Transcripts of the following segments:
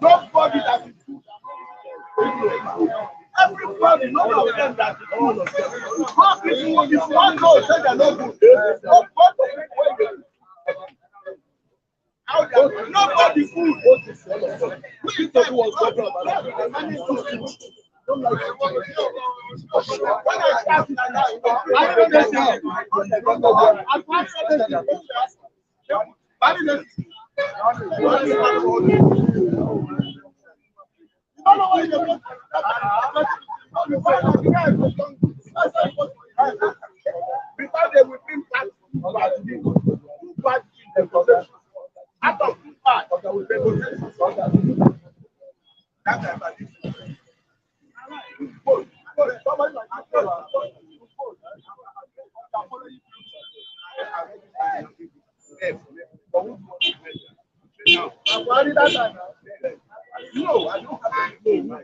Nobody that is good. Everybody, none of them that is good. If one knows that they're not good, nobody good. Which was problem about when I started, because they will think that out of two parts, there will be no, I don't have any name.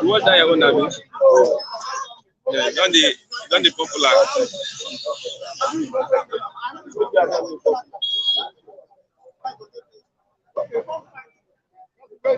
What I want to be? Yeah, don't the popular. They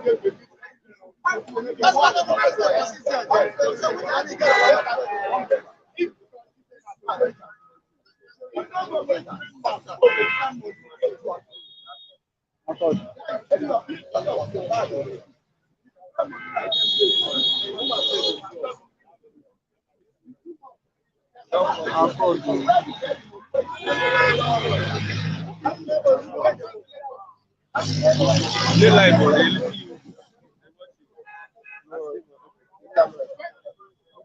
live already.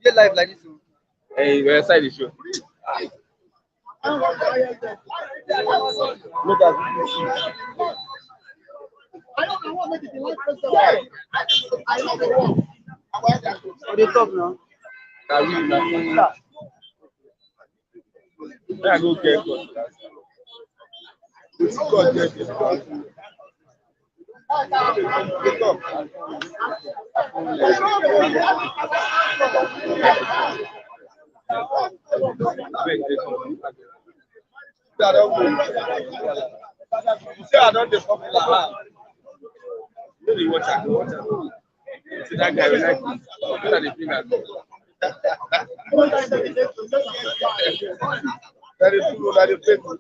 You live like this. Hey, we're inside the show. Look at what you talk now. I go get God. God get God. I don't the popular. Really watch out. See that guy will like look at the thing that is true that is faithful.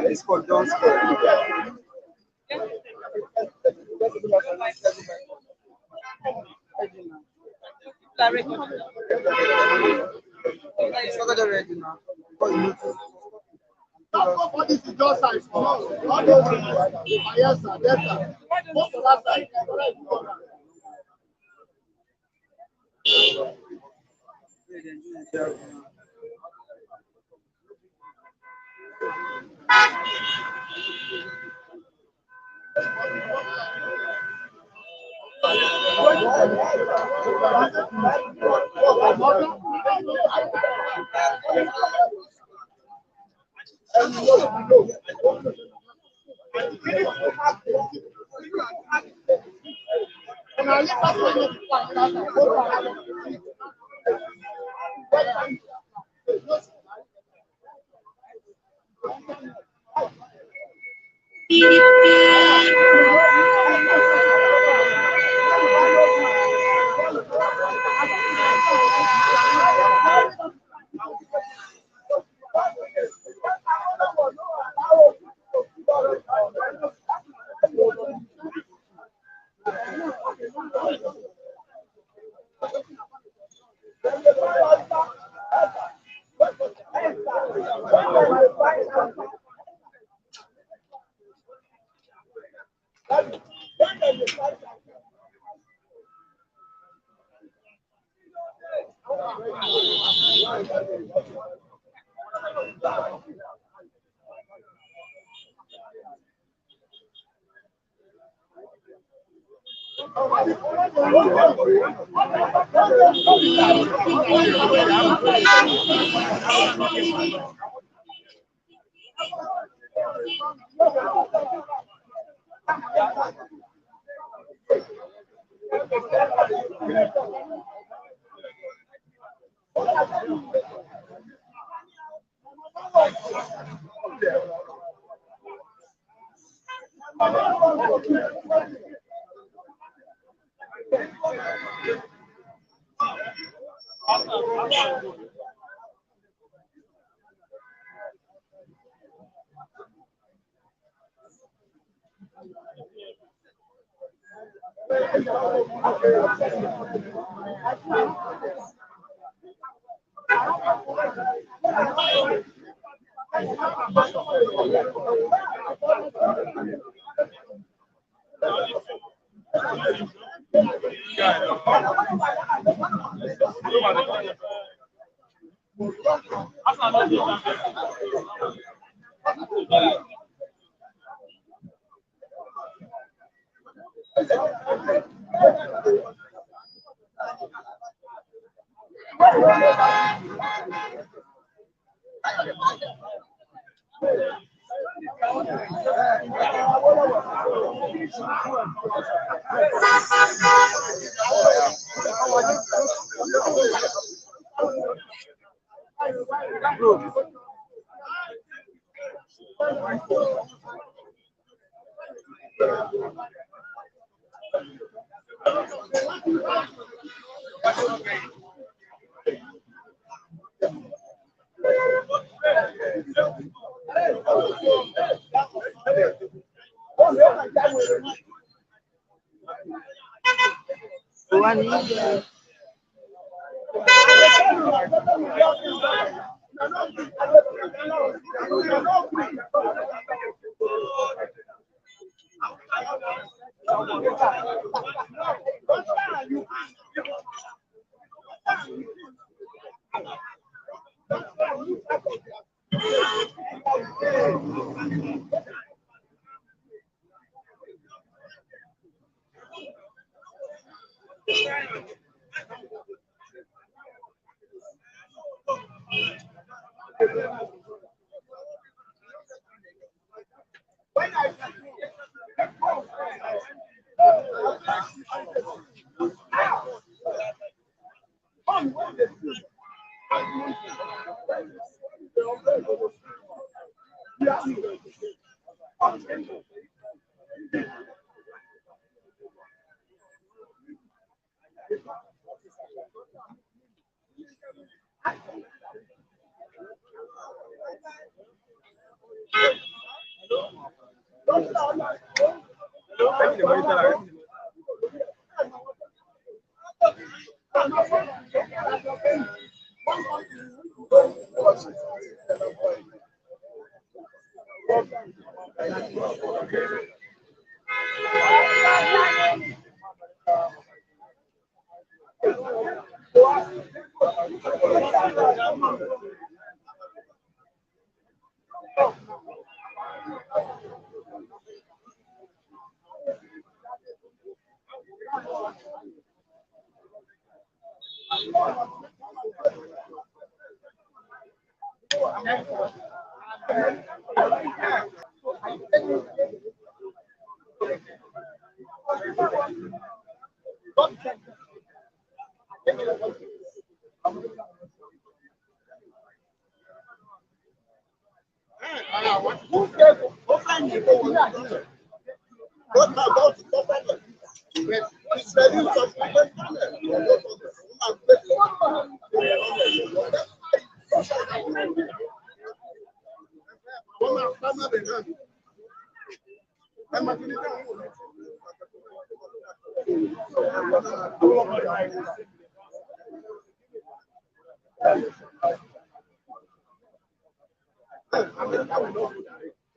This for don't scare. What is the door size? No, all those yes, sir. Yes, sir. What's the last side?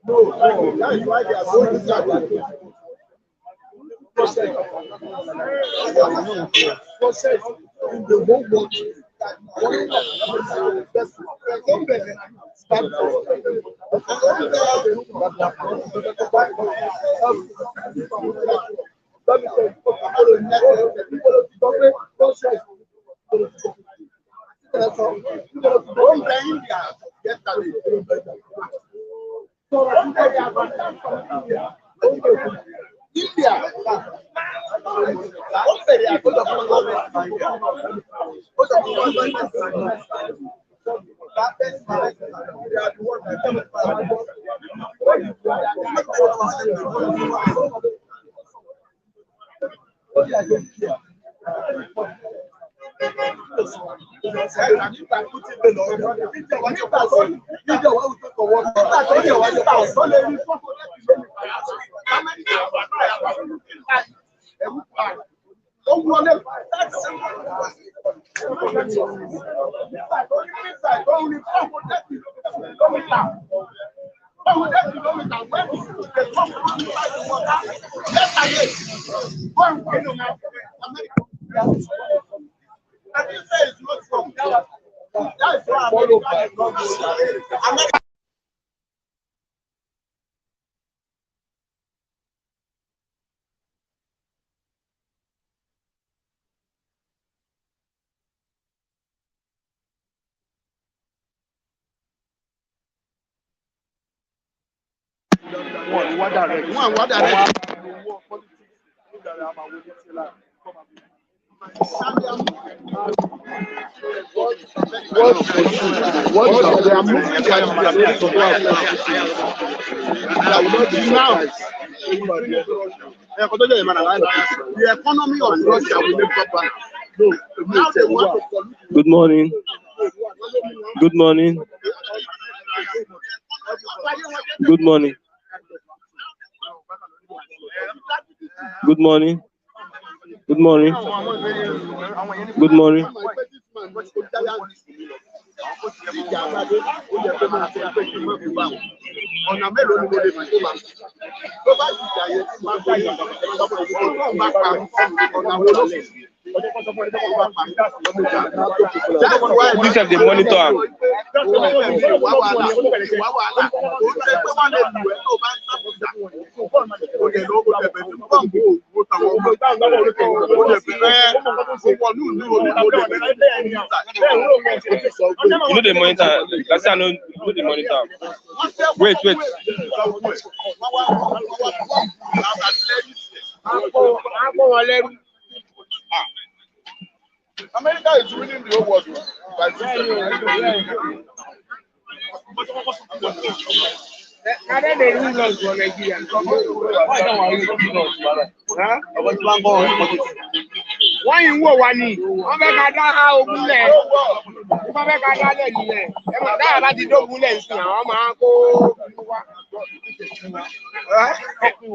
That's why they are going to start process in the whole world. The economy of Russia will make up. Now they want to pollute. Good morning. Good morning. Good morning. Good morning. Good morning. Good morning. This have the monitor. You know the monitor. Last time I know the monitor. Wait. America is winning the whole world. Wọ́n yìí ń wò wá ní wọ́n fẹ́ ká dá ogun lẹ̀ wọ́n fẹ́ ká dá lẹ̀ nílẹ̀ ẹ̀mọ̀ dáhà bá ti dógun lẹ̀ sí àwọn máa ń kó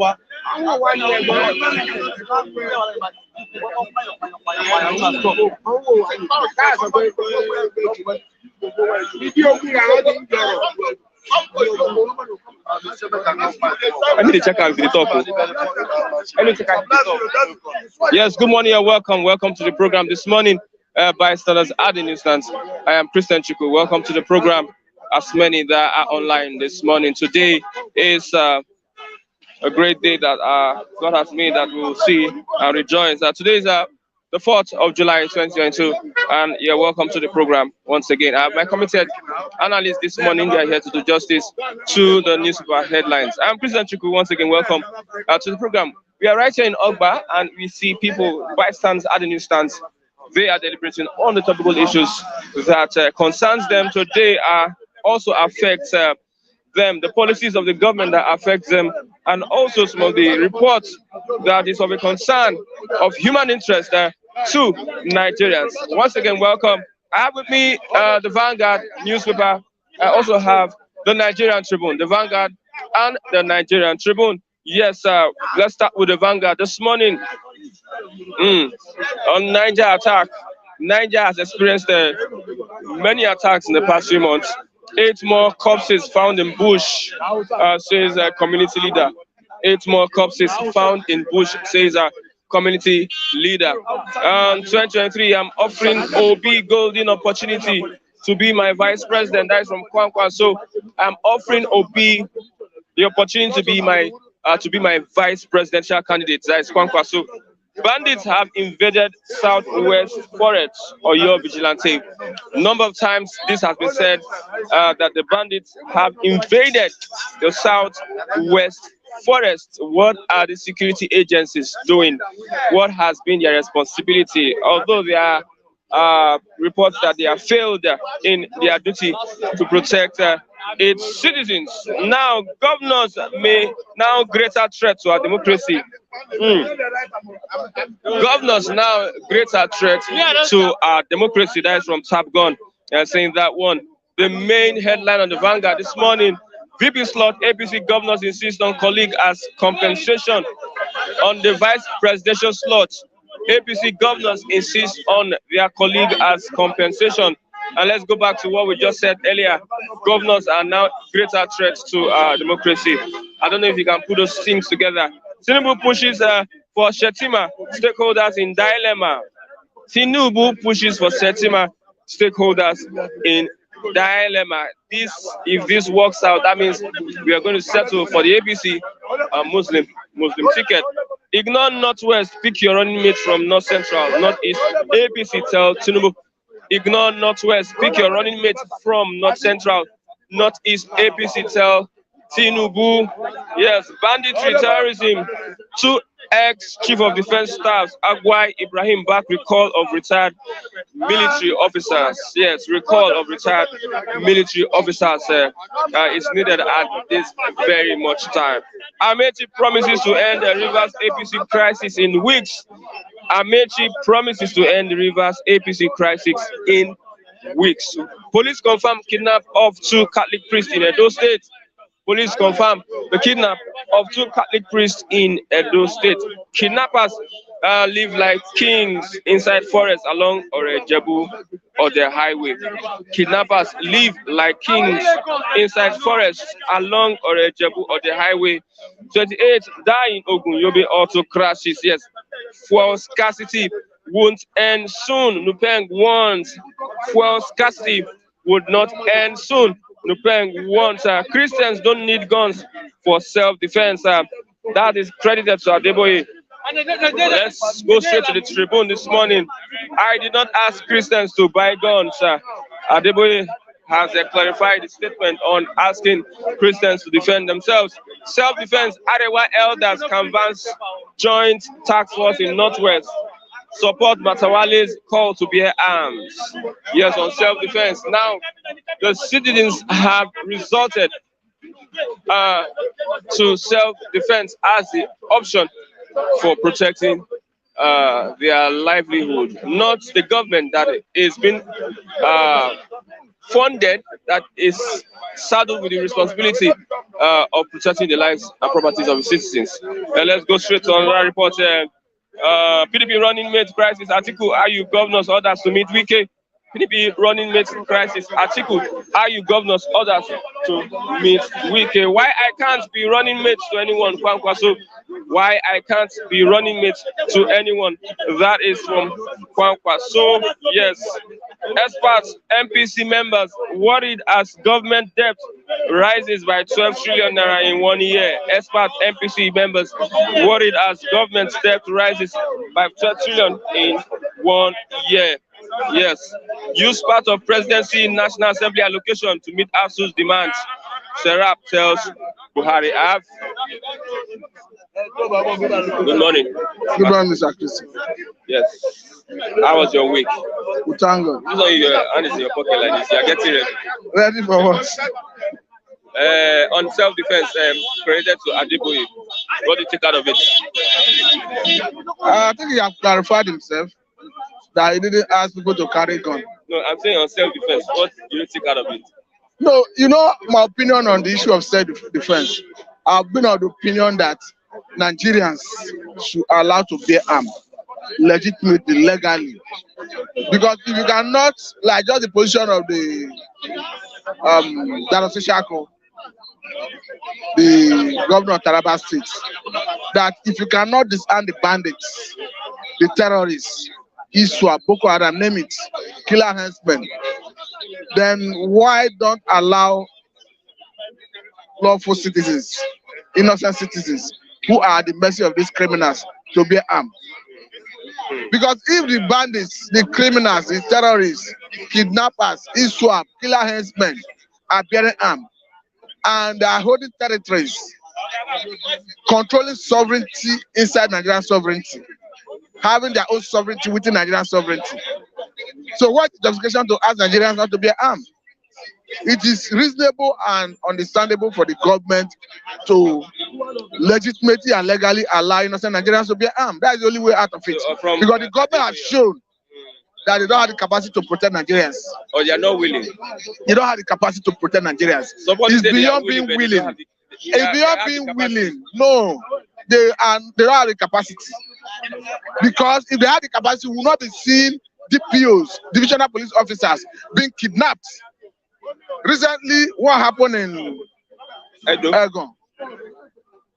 wá. Àwọn wà ní ẹ̀gbọ́n I need to check out the talk. Yes, good morning and welcome to the program this morning. Bystanders at the newsstands. I am Christian Chuku. Welcome to the program. As many that are online this morning. Today is a great day that God has made that we will see and rejoice. Today is the 4th of July 2022, and you're welcome to the program once again. My committed analysts this morning, they are here to do justice to the newspaper headlines. I'm Christian Chuku. Once again, welcome to the program. We are right here in Ogba, and we see people, bystanders at the newsstands. They are deliberating on the topical issues that concerns them today. Also affects them, the policies of the government that affect them, and also some of the reports that is of a concern of human interest to Nigerians. Once again, welcome. I have with me the Vanguard newspaper. I also have the Nigerian Tribune, the Vanguard and the Nigerian Tribune. Yes, let's start with the Vanguard this morning. On Niger attack, Niger has experienced many attacks in the past few months. 8 more corpses found in bush, says a community leader. 8 more corpses found in bush, says a community leader. 2023, I'm offering Obi golden opportunity to be my vice president. That is from Kwankwa. So I'm offering Obi the opportunity to be my vice presidential candidate. That is Kwankwa. So bandits have invaded southwest forests or your vigilante. A number of times this has been said that the bandits have invaded the southwest forest. What are the security agencies doing? What has been their responsibility? Although there are reports that they have failed in their duty to protect its citizens. Now, governors may now greater threat to our democracy. Governors now greater threat to our democracy. That is from Top Gun, saying that one. The main headline on the Vanguard this morning: VP slot, APC governors insist on colleague as compensation. On the vice presidential slot, APC governors insist on their colleague as compensation. And let's go back to what we just said earlier. Governors are now greater threats to our democracy. I don't know if you can put those things together. Tinubu pushes for Shetima, stakeholders in dilemma. Tinubu pushes for Shetima, stakeholders in dilemma. If this works out, that means we are going to settle for the APC Muslim ticket. Ignore Northwest, pick your running mate from North Central, Northeast. APC tell Tinubu. Ignore Northwest, pick your running mate from North Central, Northeast. APC tell Tinubu. Yes, banditry, terrorism. Two ex-chief of defense staffs, Agwai Ibrahim, back recall of retired military officers. Yes, recall of retired military officers is needed at this very much time. Amechi promises to end the Rivers APC crisis in weeks. Amechi promises to end the Rivers APC crisis in weeks. Police confirm kidnap of 2 Catholic priests in Edo State. Police confirm the kidnap of 2 Catholic priests in Edo State. Kidnappers live like kings inside forests along Orejebu or the highway. Kidnappers live like kings inside forests along Orejebu or the highway. 28 die in Ogunyobe auto crashes. Yes, fuel scarcity won't end soon. Nupeng warns fuel scarcity would not end soon. Nupeng warns Christians don't need guns for self-defense. That is credited to Adeboye. Let's go straight to the Tribune this morning. I did not ask Christians to buy guns. Adeboye has clarified the statement on asking Christians to defend themselves. Self-defense, Arewa elders canvass joint task force in Northwest. Support Matawale's call to bear arms. Yes, on self-defense. Now, the citizens have resorted to self-defense as the option for protecting their livelihood, not the government that is being funded, that is saddled with the responsibility of protecting the lives and properties of the citizens. Let's go straight to another report. PDP running mate crisis. Atiku, ASUU governors orders to meet Wike. PDP running mate crisis. Atiku, ASUU governors orders to meet Wike. Why I can't be running mate to anyone, Kwankwaso? Why I can't be running mate to anyone? That is from Kwankwaso. Yes. Experts, MPC members worried as government debt rises by 12 trillion naira in 1 year. Expert MPC members worried as government debt rises by 12 trillion in 1 year. Yes. Use part of presidency National Assembly allocation to meet ASUU's demands. Serap tells Buhari. Good morning. Good morning, Mr. Christian. Yes. How was your week? We thank God. This on your hand is in your pocket like this. You are getting ready. Ready for what? On self-defense, credited to Adeboye. What did you take out of it? I think he has clarified himself that he didn't ask people to carry gun. No, I'm saying on self-defense. What did you take out of it? No, you know my opinion on the issue of self-defense. I've been of the opinion that Nigerians should allow to bear arms legitimately, legally. Because if you cannot, like just the position of the Dano Shako, the governor of Taraba State, that if you cannot disarm the bandits, the terrorists, ISWAP, Boko Haram, name it, killer henchmen, then why don't allow lawful citizens, innocent citizens, who are at the mercy of these criminals to bear arms? Because if the bandits, the criminals, the terrorists, kidnappers, ISWAP, killer henchmen are bearing arms and they are holding territories, controlling sovereignty inside Nigerian sovereignty, having their own sovereignty within Nigerian sovereignty. So what is the justification to ask Nigerians not to bear arms? It is reasonable and understandable for the government to legitimately and legally allow innocent Nigerians to bear arms. That is the only way out of it. So because the government has shown that they don't have the capacity to protect Nigerians. Or they are not willing. They don't have the capacity to protect Nigerians. It's beyond being willing. It's beyond being willing. No, they don't have the capacity. Because if they had the capacity, we will not be seeing DPOs, divisional police officers, being kidnapped. Recently, what happened in Egon,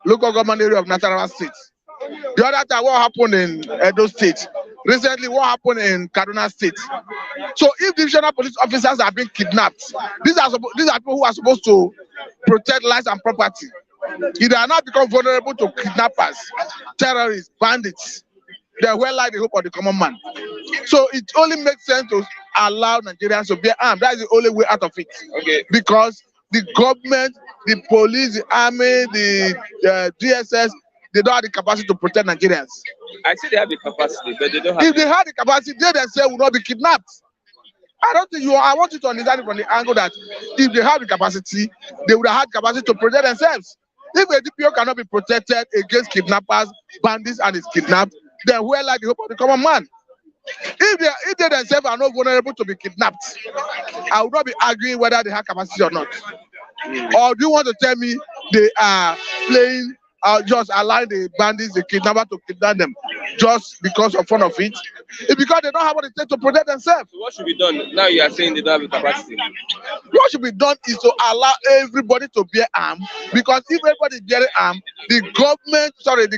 local government area of Nasarawa State? The other time, what happened in Edo State? Recently, what happened in Kaduna State? So, if divisional police officers are being kidnapped, these are people who are supposed to protect lives and property. If they are not become vulnerable to kidnappers, terrorists, bandits, then where lie the hope of the common man? So it only makes sense to allow Nigerians to bear arms. That is the only way out of it. Okay. Because the government, the police, the army, the DSS, they don't have the capacity to protect Nigerians. I say they have the capacity, but they don't have. If they had the capacity, they themselves would not be kidnapped. I don't think I want you to understand it from the angle that if they have the capacity, they would have had capacity to protect themselves. If a DPO cannot be protected against kidnappers, bandits, and is kidnapped, then where lie the hope of the common man? If they themselves are not vulnerable to be kidnapped, I would not be arguing whether they have capacity or not. Or do you want to tell me they are playing, just allowing the bandits, the kidnapper to kidnap them just because of fun of it? It's because they don't have what it takes to protect themselves. So what should be done? Now you are saying they don't have the capacity. What should be done is to allow everybody to bear arms, because if everybody is bearing arms, the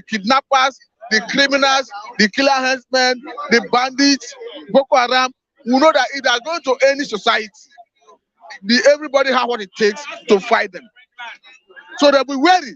kidnappers, the criminals, the killer henchmen, the bandits, Boko Haram, will know that if they are going to any society, everybody has what it takes to fight them. So they'll be wary.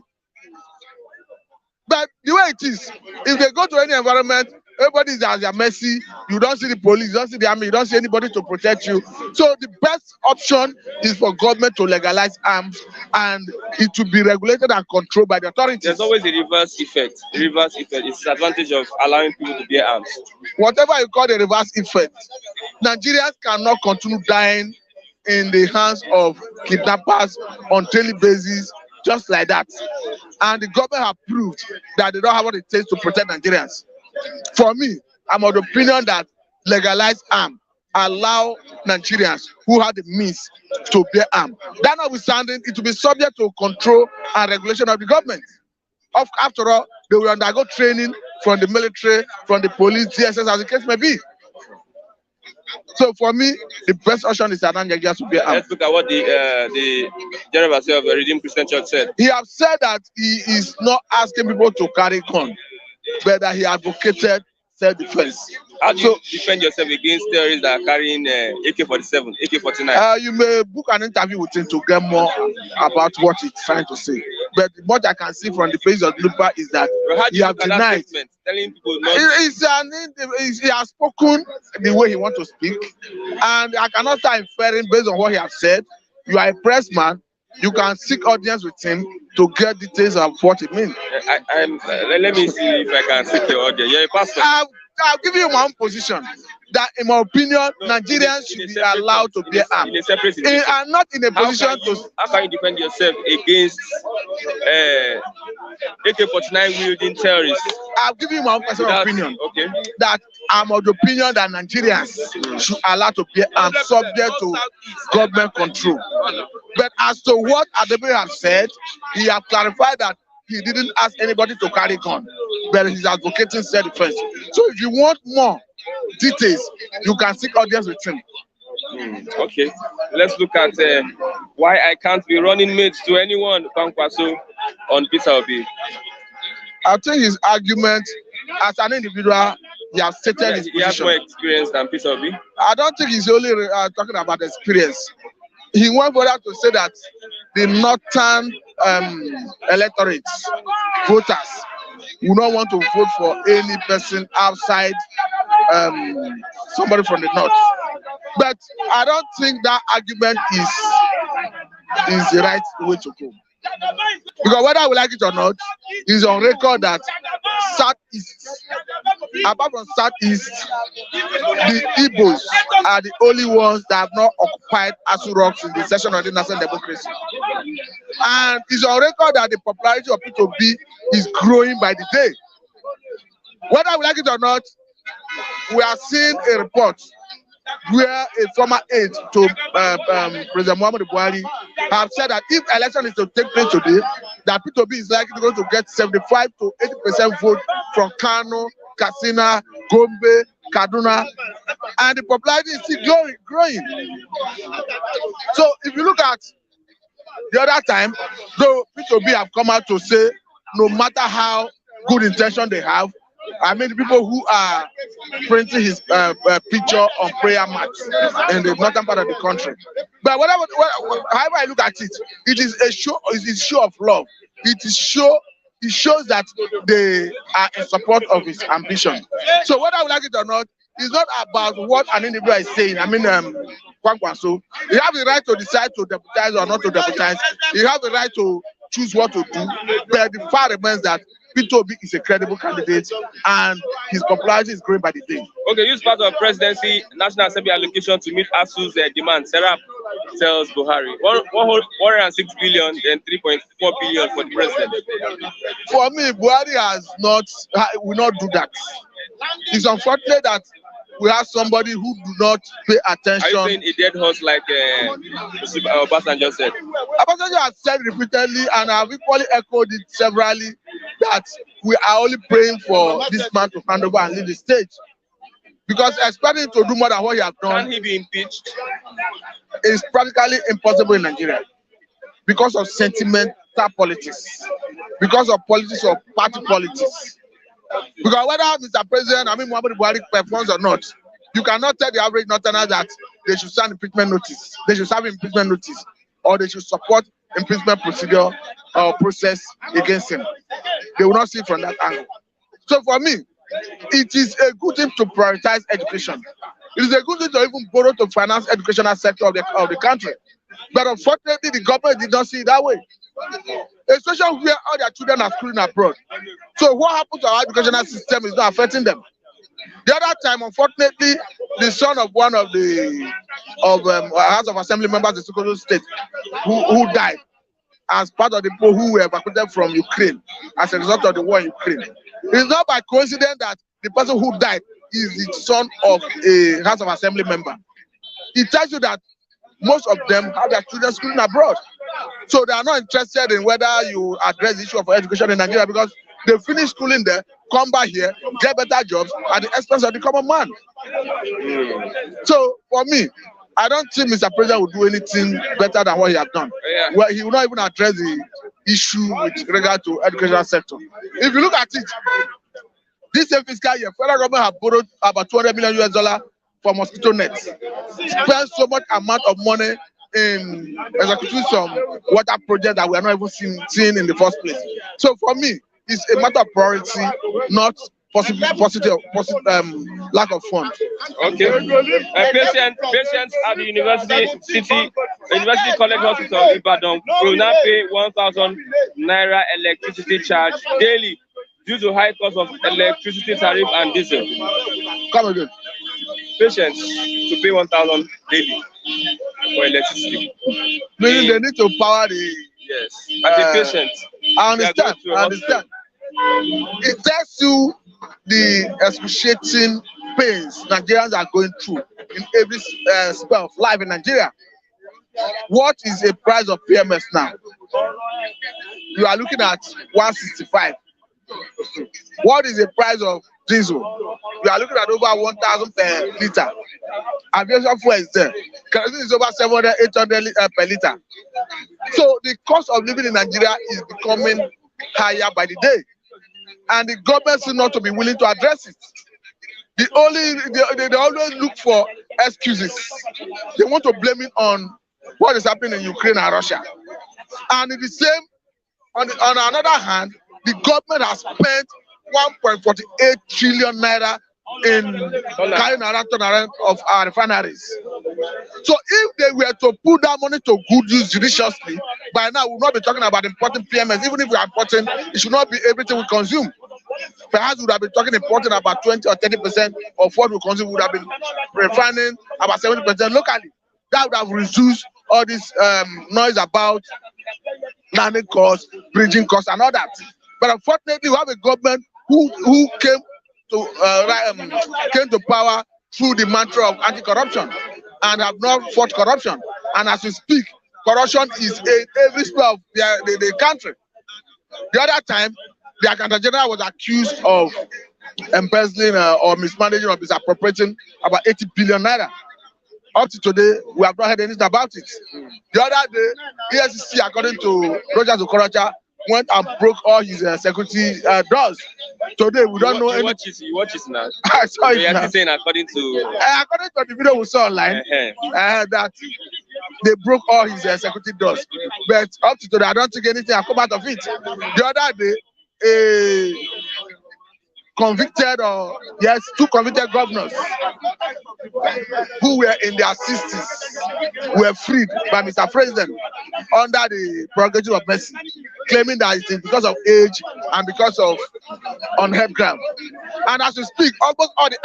But the way it is, if they go to any environment, everybody is at their mercy. You don't see the police, you don't see the army, you don't see anybody to protect you. So the best option is for government to legalize arms, and it will be regulated and controlled by the authorities. There's always a reverse effect. The reverse effect is the advantage of allowing people to bear arms. Whatever you call the reverse effect, Nigerians cannot continue dying in the hands of kidnappers on daily basis, just like that. And the government have proved that they don't have what it takes to protect Nigerians. For me, I'm of the opinion that legalize arms, allow Nigerians who have the means to bear arms. That notwithstanding, it will be subject to control and regulation of the government. After all, they will undergo training from the military, from the police, DSS, as the case may be. So for me, the best option is that Nigerians to bear arms. Let's look at what the General of the Redeemed Christian Church said. He has said that he is not asking people to carry gun, but that he advocated self-defense. How do you defend yourself against terrorists that are carrying AK-47, AK-49? You may book an interview with him to get more about what he's trying to say. But what I can see from the face of Lupa is that he has denied. Telling people not. He has spoken the way he wants to speak, and I cannot start inferring based on what he has said. You are a press man. You can seek audience with him to get details of what it means. Let me see if I can seek your audience. You're a pastor. I'll give you my own position. That, in my opinion, Nigerians should be allowed to bear arms. And not in a position to. How can you defend yourself against AK-49 wielding terrorists? I'll give you my own personal opinion. Okay. That I'm of the opinion that Nigerians should allow to bear arms subject to government control. But as to what Adeboye has said, he has clarified that he didn't ask anybody to carry gun, but he's advocating self-defense. So if you want more details, you can seek audience with him. Okay, let's look at why I can't be running mates to anyone, Kwankwaso, on Peter Obi. I think his argument, as an individual, he has stated his position. He has more experience than Peter Obi. I don't think he's only talking about experience. He went further to say that the northern electorates, voters, will not want to vote for any person outside somebody from the north. But I don't think that argument is the right way to go. Because whether we like it or not, it's on record that Southeast, apart from Southeast, the Igbos are the only ones that have not occupied ASUU rocks in the session of the national democracy. And it's on record that the popularity of P2B is growing by the day. Whether we like it or not, we are seeing a report where a former aide to President Muhammadu Buhari have said that if election is to take place today, that P2B is likely going to get 75 to 80% vote from Kano, Katsina, Gombe, Kaduna, and the popularity is still growing. So if you look at the other time, though P2B have come out to say no matter how good intention they have, I mean the people who are printing his picture on prayer mats in the northern part of the country. But however I look at it, it is a show. It is show of love. It shows that they are in support of his ambition. So whether I like it or not, it's not about what an individual is saying. I mean, Kwankwaso, you have the right to decide to deputize or not to deputize. You have the right to choose what to do. But the fact remains that P2B is a credible candidate and his popularity is growing by the day. Okay, use part of presidency, National Assembly allocation to meet ASUU's demand. Serap tells Buhari 106 billion and 3.4 billion for the president. For me, Buhari will not do that. It's unfortunate that we have somebody who do not pay attention. Are you saying a dead horse like Obasanjo said? Obasanjo has said repeatedly, and I've equally echoed it severally, that we are only praying for this man to hand over and leave the stage. Because expecting to do more than what he has done. Can he be impeached? Is practically impossible in Nigeria because of sentimental politics, because of politics of party politics. Because whether Mr. President, Muhammadu Buhari performs or not, you cannot tell the average Northerner that they should sign impeachment notice, they should serve impeachment notice, or they should support impeachment procedure or process against him. They will not see it from that angle. So for me, it is a good thing to prioritize education. It is a good thing to even borrow to finance educational sector of the country. But unfortunately, the government did not see it that way. Especially where all their children are schooling abroad. So what happens to our educational system is not affecting them. The other time, unfortunately, the son of one of the House of Assembly members of Sokoto State who died as part of the people who were evacuated from Ukraine as a result of the war in Ukraine. It's not by coincidence that the person who died is the son of a House of Assembly member. It tells you that most of them have their children schooling abroad. So they are not interested in whether you address the issue of education in Nigeria because they finish schooling there, come back here, get better jobs at the expense of the common man. So for me, I don't think Mr. President will do anything better than what he has done. Yeah. Well, he will not even address the issue with regard to educational sector. If you look at it, this same fiscal year, federal government have borrowed about $200 million for mosquito nets. Spent so much amount of money in executing some water projects that we are not even seeing in the first place. So for me, it's a matter of priority, not lack of funds. Okay. Patients at the University College Hospital in Ibadan will now pay 1,000 naira electricity charge daily due to high cost of electricity tariff and diesel. Come again. Patients to pay 1,000 daily for electricity. Meaning they need to power the. Yes. As a patient. I understand. It tells you the excruciating pains Nigerians are going through in every spell of life in Nigeria. What is the price of PMS now? You are looking at 165. What is the price of diesel? You are looking at over 1,000 per liter. Aviation fuel is there. Kerosene is over 700, 800 per liter. So the cost of living in Nigeria is becoming higher by the day, and the government seems not to be willing to address it. They always look for excuses. They want to blame it on what is happening in Ukraine and Russia. And in the same, on another hand, the government has spent 1.48 trillion naira in carrying around of our refineries. So if they were to put that money to good use judiciously, by now we will not be talking about importing PMS. Even if we are importing, it should not be everything we consume. Perhaps we would have been talking importing about 20 or 30% of what we consume. We would have been refining about 70% locally. That would have reduced all this noise about landing costs, bridging costs, and all that. But unfortunately, we have a government who came to power through the mantra of anti-corruption and have not fought corruption. And as we speak, corruption is in every sphere of the country. The other time, the Accountant General was accused of embezzling or mismanaging or misappropriating about 80 billion naira. Up to today, we have not heard anything about it. The other day, ESCC, according to Rogers Okorocha, went and broke all his security doors. Today, we don't know any. You watch it now. I saw it You now. are saying according to The video we saw online, that they broke all his security doors. But up to today, I don't think anything has come out of it. The other day, two convicted governors who were in their 60s were freed by Mr. President under the prerogative of mercy, claiming that it is because of age and because of unhelped ground. And as we speak, almost all the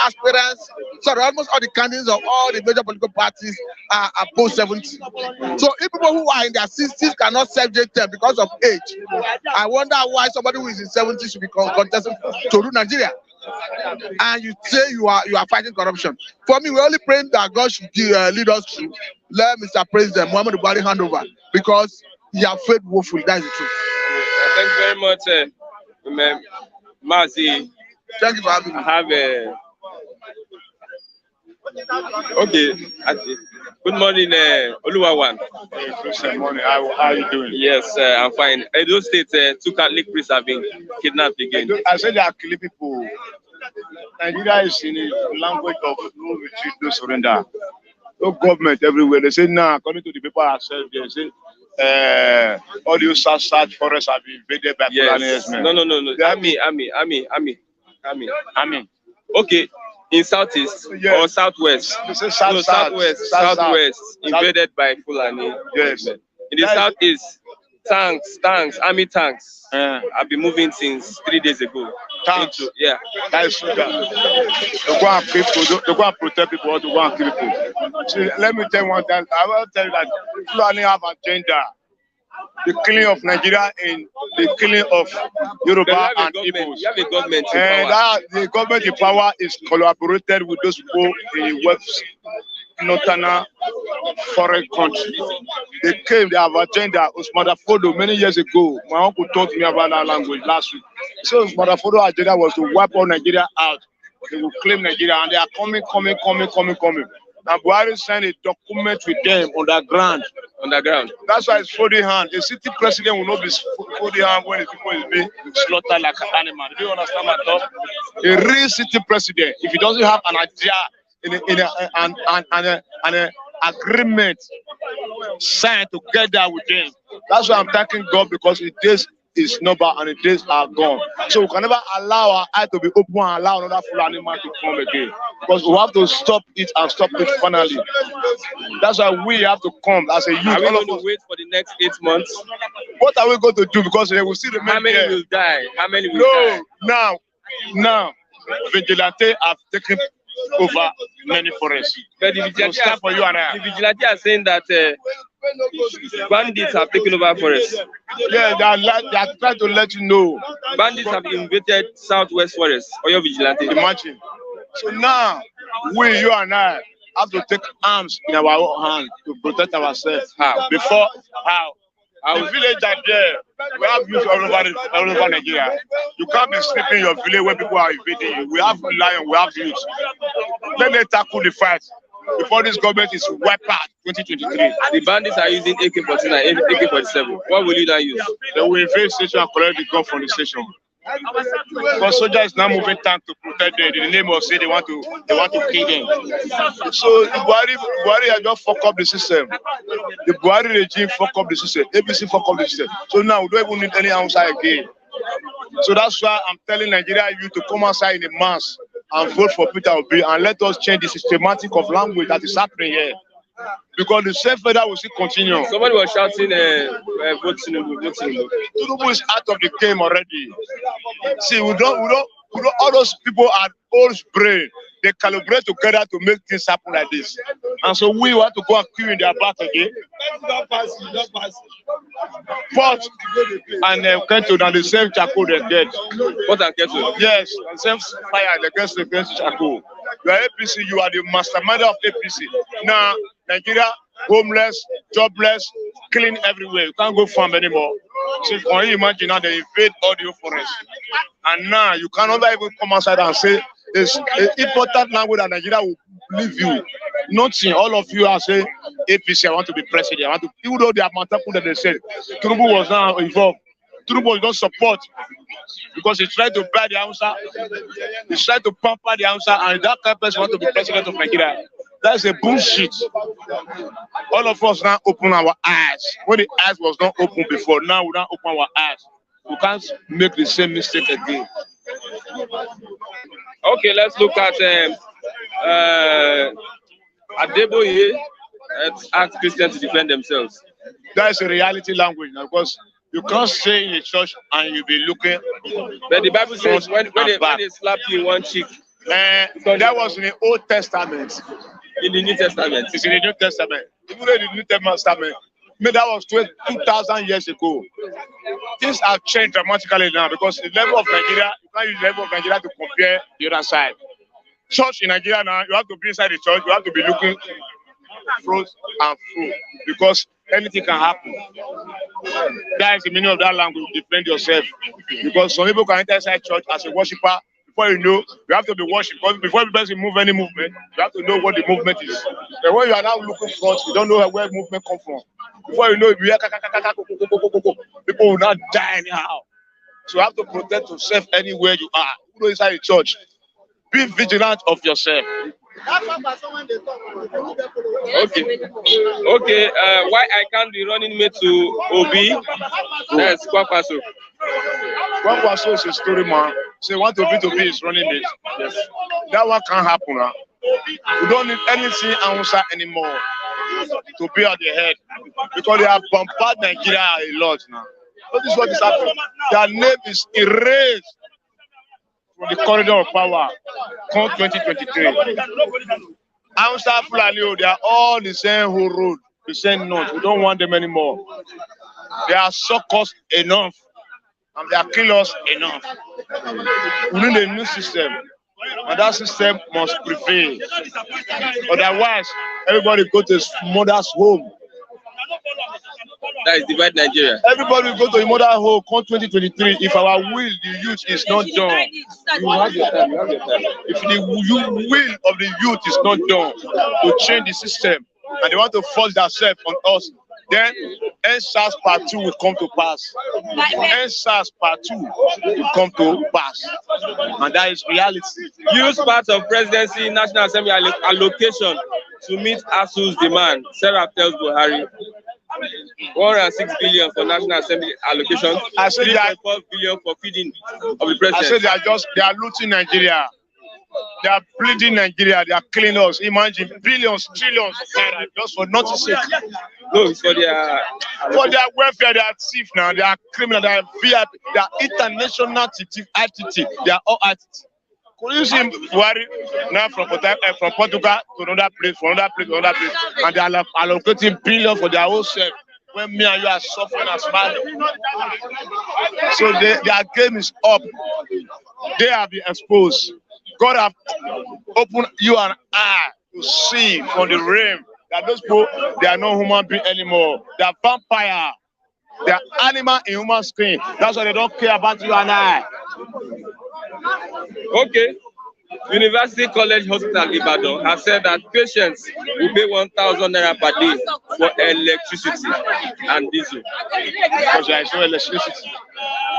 candidates of all the major political parties are post 70. So if people who are in their 60s cannot subject them because of age, I wonder why somebody who is in 70 should be contesting to rule Nigeria. And you say you are fighting corruption. For me, we're only praying that God should lead us to let Mr. President Muhammadu Buhari hand over, because he has failed woefully. That is the truth. Thank you very much, Mazi. Thank you for having me. I have okay. Good morning, Oluwawan. Good morning. How are you doing? Yes, I'm fine. Edo State, two Catholic priests have been kidnapped again. I said they are killing people. Nigeria is in a language of no retreat, no surrender. No government everywhere. They say now, according to the people ourselves, they say all the South forests have been invaded by yes. No. Army. Okay. In southeast or southwest? Southwest invaded by Fulani. Yes. In the southeast, army tanks have been moving since 3 days ago. That is so that. To go and kill people, to go and protect people, or to go and kill people. See, let me tell you one thing. I will tell you that Fulani have agenda. The killing of Nigeria and the killing of Yoruba and Igbos. You have a government in and power. The government in power is collaborated with those people in West Northern foreign country. They came, they have agenda. Usman Fodo many years ago, my uncle taught me about that language last week. So Usman Fodo agenda was to wipe all Nigeria out. They will claim Nigeria, and they are coming. And Buhari signed a document with them underground. That's why it's folding hand. The city president will not be folding hand when the people is being slaughtered like an animal. Do you understand my talk? A real city president, if he doesn't have an idea an agreement signed together with them, that's why I'm thanking God, because it is his number and the days are gone. So we can never allow our eye to be open and allow another Fulani man to come again, because we have to stop it and stop it finally. That's why we have to come as a youth. Are we going to wait for the next 8 months? What are we going to do? Because they will still remain. How many there. will die? How many will die? Now, vigilante have taken over many forests. But the vigilante are saying that bandits have taken over forests. Yeah, they are trying to let you know. Bandits have invaded southwest forests. Or your vigilante. Imagine. So now, you and I have to take arms in our own hands to protect ourselves. How? The village are there. We have youth all over Nigeria. You can't be sleeping in your village when people are invading you. We have lion, we have youth. Let them tackle the fight before this government is wiped out 2023. The bandits are using AK-49, AK-47. What will you then use? They will invade station and collect the gun from the station. Because soldiers is now moving tank to protect them in the name of say they want to kill them. So the Buhari has just fucked up the system. The Buhari regime fucked up the system. ABC fucked up the system. So now we don't even need any outside again. So that's why I'm telling Nigeria youth to come outside in a mass and vote for Peter Obi, and let us change the systematic of language that is happening here. Because the same federal will still continue. Somebody was shouting, vote Tinubu. Tinubu is out of the game already. See, we don't. All those people are old brain. They calibrate together to make things happen like this. And so we want to go and queue in their back again. But and Kento and the same charcoal they get. What and Kento? Yes, and same fire against charcoal. You are APC. You are the mastermind of APC. Now Nigeria, homeless, jobless, killing everywhere. You can't go farm anymore. So can you imagine now they invade audio forest? And now you cannot even come outside and say there's an important language that Nigeria will leave you. Nothing. All of you are saying APC, I want to be president. I want to, even though they are Matapu that they said, Tinubu was now involved. Tinubu don't support because he tried to buy the answer. He tried to pamper the answer, and that kind of person want to be president of Nigeria. That's a bullshit. All of us now open our eyes. When the eyes was not open before, now we now open our eyes. We can't make the same mistake again. Okay, let's look at Adeboye. Let's ask Christians to defend themselves. That's a reality language now, because you can't stay in a church and you'll be looking. But the Bible says when they slap you in one cheek. That was in the Old Testament. In the New Testament. It's in the New Testament. Even though the New Testament, that was 2,000 years ago. Things have changed dramatically now because the level of Nigeria, you can't use the level of Nigeria to compare the other side. Church in Nigeria now, you have to be inside the church, you have to be looking froze and through because anything can happen. That is the meaning of that language. Defend yourself. Because some people can enter inside church as a worshiper. Before you know, you have to be worship. Because before you person move any movement, you have to know what the movement is. And when you are now looking front, you don't know where movement come from. Before you know, you hear people will not die anyhow. So you have to protect yourself anywhere you are. You go inside the church. Be vigilant of yourself. Okay. Okay. Why I can't be running mate to Obi? That's Kwakwaso. Kwakwaso is a story, man. Say want to be is running mate. Yes. That one can't happen now. We don't need anything answer anymore to be at the head because they have bombarded Nigeria a lot now. But this is what is happening. Their name is erased from the corridor of power. Come 2023. Hausa Fulani, they are all the same whole road, the same north. We don't want them anymore. They are sucked us enough, and they are killed us enough. We need a new system, and that system must prevail. Otherwise, everybody go to his mother's home. That is divide Nigeria. Everybody will go to the mother's home. Come 2023. If our will, the youth, is not done, You have your time. You have your time. if the will of the youth is not done to change the system, and they want to force themselves on us, then NSAS Part 2 will come to pass. NSAS Part 2 will come to pass. And that is reality. Use part of presidency National Assembly allocation to meet ASUU's demand. Sarah tells Buhari. 106 billion for National Assembly allocation. I said 3.4 billion for feeding of the president. I said they are looting Nigeria. They are bleeding Nigeria. They are killing us. Imagine billions, trillions of naira just for nothing's sake. No, it's for their welfare. They are thief now. They are criminal. They are VIP. They are international attitude. They are all attitude. Could you see Buhari now from Portugal to another place, and they are allocating billions for their own self when me and you are suffering and smiling. So their game is up. They have been exposed. God have opened you and I to see from the realm that those people, they are not human beings anymore. They are vampire. They are animal in human skin. That's why they don't care about you and I. Okay. University College Hospital Ibadan has said that patients will pay 1,000 naira per day for electricity and diesel. Because there is no electricity.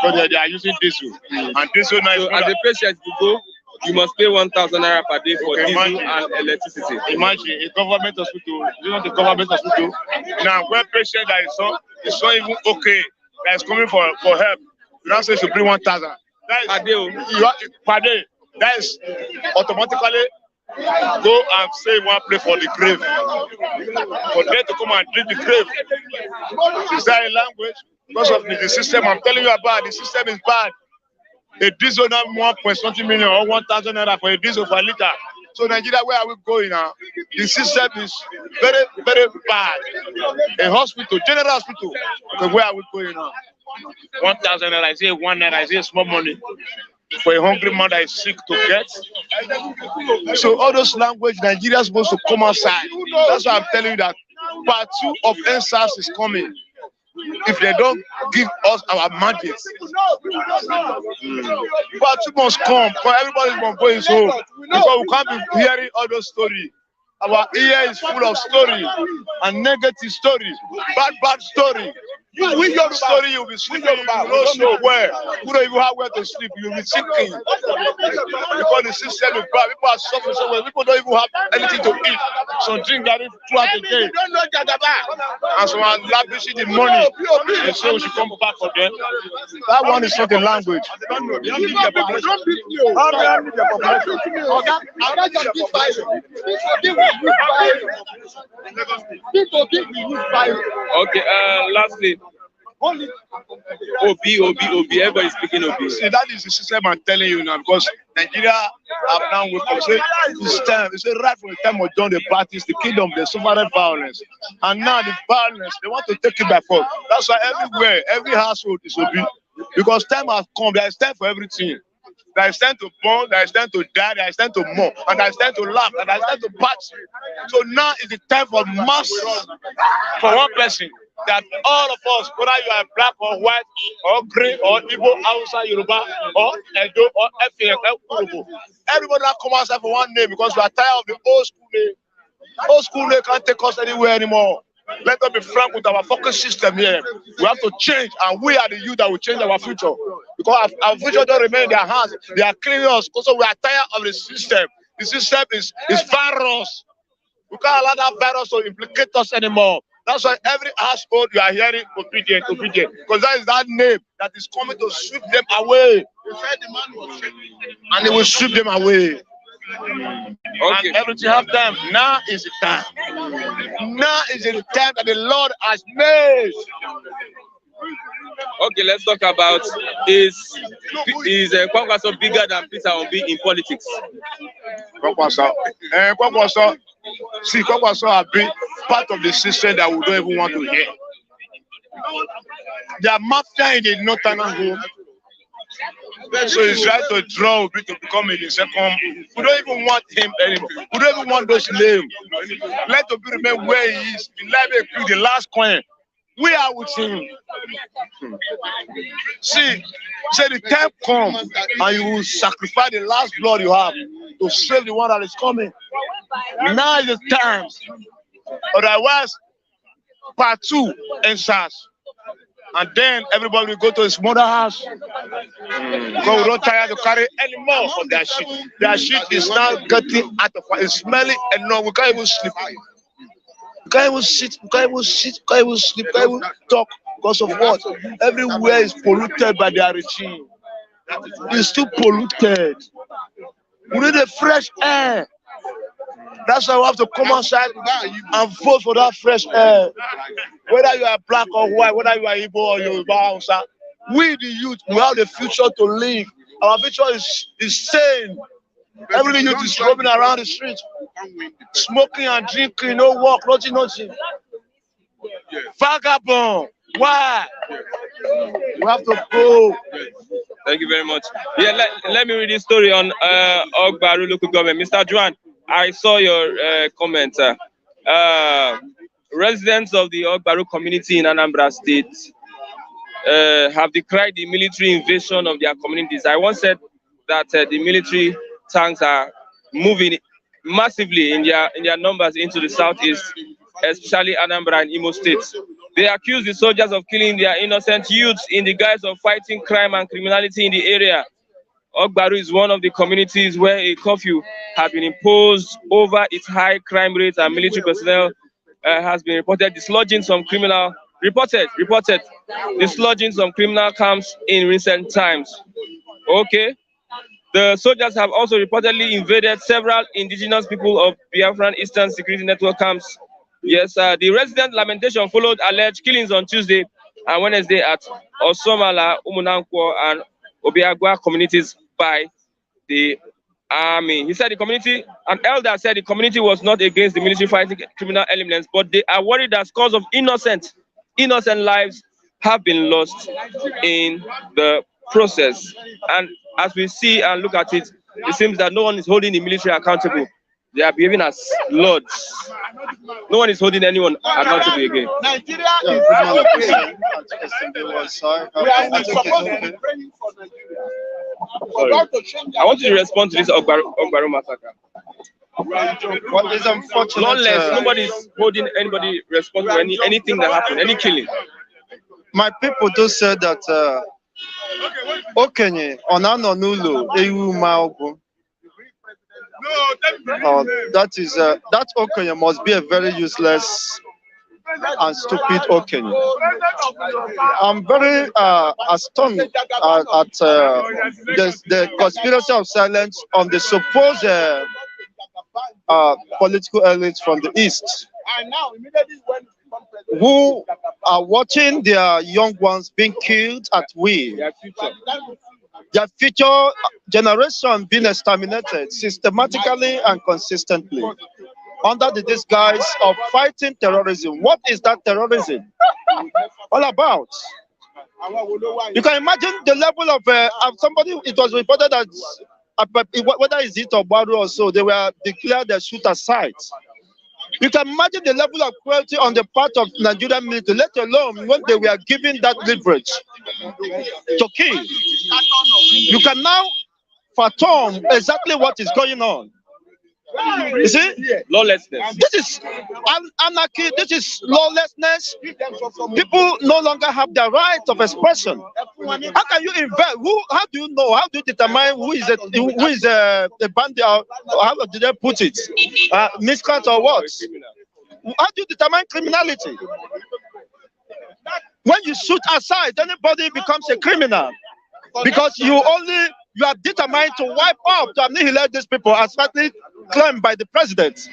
Because they are using diesel. And diesel now. So as a patient you go, you must pay 1,000 naira per day for diesel and electricity. Imagine a government hospital, you know the government hospital. Now where patient that is not even okay, that is coming for help, you now say to bring 1,000. That is per day. That is automatically go and say one place for the grave. For them to come and drink the grave. Is that a language? Because of the system I'm telling you about, the system is bad. A diesel now 1.something million or 1,000 naira for a diesel for a liter. So Nigeria, where are we going now? The system is very, very bad. A hospital, general hospital. So where are we going now? 1,000 naira, I say 1 naira, I say small money. For a hungry man that is sick to get. So all those language, Nigeria is supposed to come outside. That's why I'm telling you that part 2 of NSAS is coming. if they don't give us our mandates. But you must come, because everybody must go his home. Because we can't be hearing all those stories. Our ear is full of story and negative story, bad story. With your story, you'll be sleeping, you don't know where. You don't even have where to sleep, you'll be sinking. Because the system is bad, people are suffering somewhere, people don't even have anything to eat. So drink that throughout the day. And so I'm lavishing the money. They say we should come back for them. That one is not the language. Okay, lastly, Obi, everybody speaking Obi. See, that is the system I'm telling you now, because Nigeria have now woke up. Say, it's time. It's right from the time of John the Baptist, the kingdom, the suffered violence. And now the violence, they want to take it by force. That's why everywhere, every household is Obi. Because time has come, there is time for everything. There is time to born, there is time to die, there is time to mourn, and there is time to laugh, and there is time to party. So now is the time for mass, for one person, that all of us, whether you are black or white, or green, or Igbo, Hausa, Yoruba, or Edo, or Efik, everybody that come outside for one name, because we are tired of the old school name. Old school name can't take us anywhere anymore. Let us be frank with our focus system here. We have to change, and we are the youth that will change our future. Because our future don't remain in their hands. They are killing us. Also, we are tired of the system. The system is virus. We can't allow that virus to implicate us anymore. That's why every household you are hearing obedient. Because that is that name that is coming to sweep them away. And it will sweep them away. Okay. And everything have time. Now is the time. Now is the time that the Lord has made. Okay, let's talk about is Kwankwaso bigger than Peter Obi in politics? Kwankwaso have been part of the system that we don't even want to hear. They are mafia in the northern home. So he's trying to draw Obi to become in the second. We don't even want him anymore. We don't even want those names. Let Obi remain where he is. The last coin. We are with him. See, the time comes and you will sacrifice the last blood you have to save the one that is coming. Now is the time. Otherwise, part 2 ensures. And then everybody will go to his mother's house. Because we don't tire to carry any more of their shit. Their shit is now getting out of it's smelling and no, we can't even sleep. We can't even sit, we can't even sleep, we can't even talk because of what? Everywhere is polluted by their regime. It's too polluted. We need a fresh air. That's why we have to come outside and vote for that fresh air. Whether you are black or white, whether you are Igbo or Yoruba, we the youth, we have the future to live. Our future is sane. Every youth is roaming around the street, smoking and drinking, no work, nothing. Vagabond. Why? We have to go. Thank you very much. Yeah, let me read this story on Ogbaru local government. Mr. Juan, I saw your comment. Residents of the Ogbaru community in Anambra State have decried the military invasion of their communities. I once said that the military tanks are moving massively in their numbers into the southeast, especially Anambra and Imo states. They accuse the soldiers of killing their innocent youths in the guise of fighting crime and criminality in the area. Ogbaru is one of the communities where a curfew has been imposed over its high crime rates, and military personnel has been dislodging some criminal camps in recent times. Okay. The soldiers have also reportedly invaded several indigenous people of Biafran Eastern Security Network camps. Yes, the resident lamentation followed alleged killings on Tuesday and Wednesday at Osomala, Umunankwo, and Obi'S communities by the army. He said an elder said the community was not against the military fighting criminal elements, but they are worried that scores of innocent lives have been lost in the process. And as we see and look at it, it seems that no one is holding the military accountable. They are behaving as lords. No one is holding anyone accountable again. Nigeria Yeah, is good morning, okay. President. Sorry, We are I think supposed it's to okay. be praying for Nigeria. Sorry. I want you to respond to this Ogbaro massacre. What is unfortunate? Lawless, nobody's holding anybody responsible for anything that happened, any killing. My people do say that Okenye Onano Nulo Ewu Maogu. That is that Okenye must be a very useless and stupid Okenye. I'm very astonished at the conspiracy of silence on the supposed political elites from the East who are watching their young ones being killed at will. Their future generation being exterminated systematically and consistently under the disguise of fighting terrorism. What is that terrorism all about? You can imagine the level of somebody. It was reported that whether it's it or Baru or so, they were declared a shoot aside. You can imagine the level of cruelty on the part of Nigerian military, let alone when they were given that leverage to kill. You can now fathom exactly what is going on. You see? Lawlessness. This is anarchy, this is lawlessness. People no longer have the right of expression. How can you invent? How do you know? How do you determine who is a bandit? Or how did they put it? Miscreant or what? How do you determine criminality? When you shoot aside, anybody becomes a criminal because you are determined to wipe out, to annihilate these people, as rightly claimed by the president.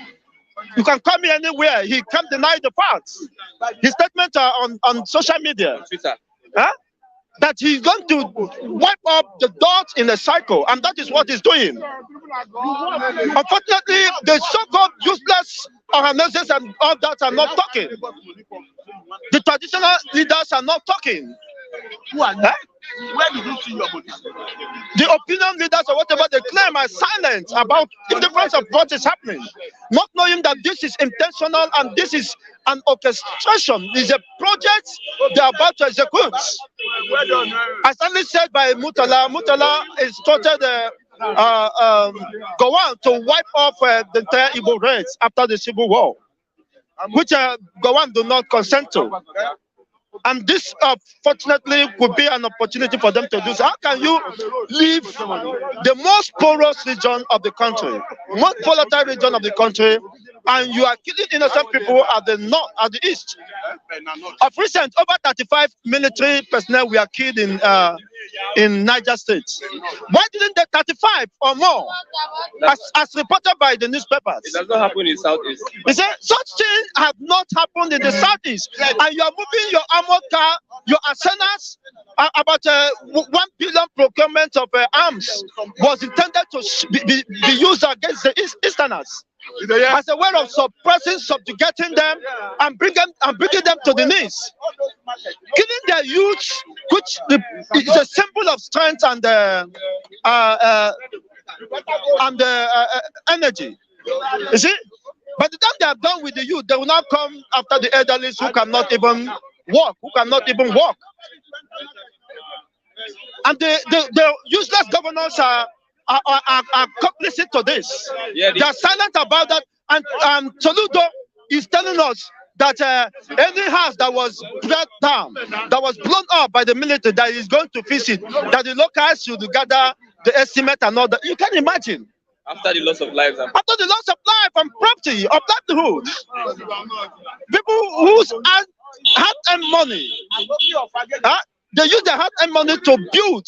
You can come here anywhere, he can't deny the facts. His statements are on social media. Twitter. Huh? That he's going to wipe up the dots in a cycle, and that is what he's doing. Unfortunately, the so-called useless organizations and all that are not talking. The traditional leaders are not talking. Huh? Where did you see your body? The opinion leaders or whatever they claim are silent about the difference of what is happening, not knowing that this is intentional and this is an orchestration, is a project they are about to execute. As only said by Mutala instructed Gowon to wipe off the entire Igbo race after the Civil War, which Gowon do not consent to. And this, fortunately, could be an opportunity for them to do so. How can you leave the most porous region of the country, most volatile region of the country, and you are killing innocent people at the north, at the east? Of recent, over 35 military personnel were killed in Niger State. Why didn't they 35 or more, as reported by the newspapers? It does not happen in Southeast. He said such things have not happened in the Southeast, and you are moving your armored car, your arsenals. About 1 billion procurement of arms was intended to be used against the Easterners as a way of suppressing, subjugating them, and bringing them to the knees. Killing their youth, which is a symbol of strength and energy. You see, by the time they are done with the youth, they will now come after the elderly who cannot even walk, And the useless governors are complicit to this. Yeah, they are silent about that. And Soludo is telling us that any house that was brought down, that was blown up by the military, that is going to visit, that the locals should gather the estimate and all that. You can imagine. After the loss of lives. After the loss of life and property, of livelihood. People whose hard-earned money, they use their hard-earned money to build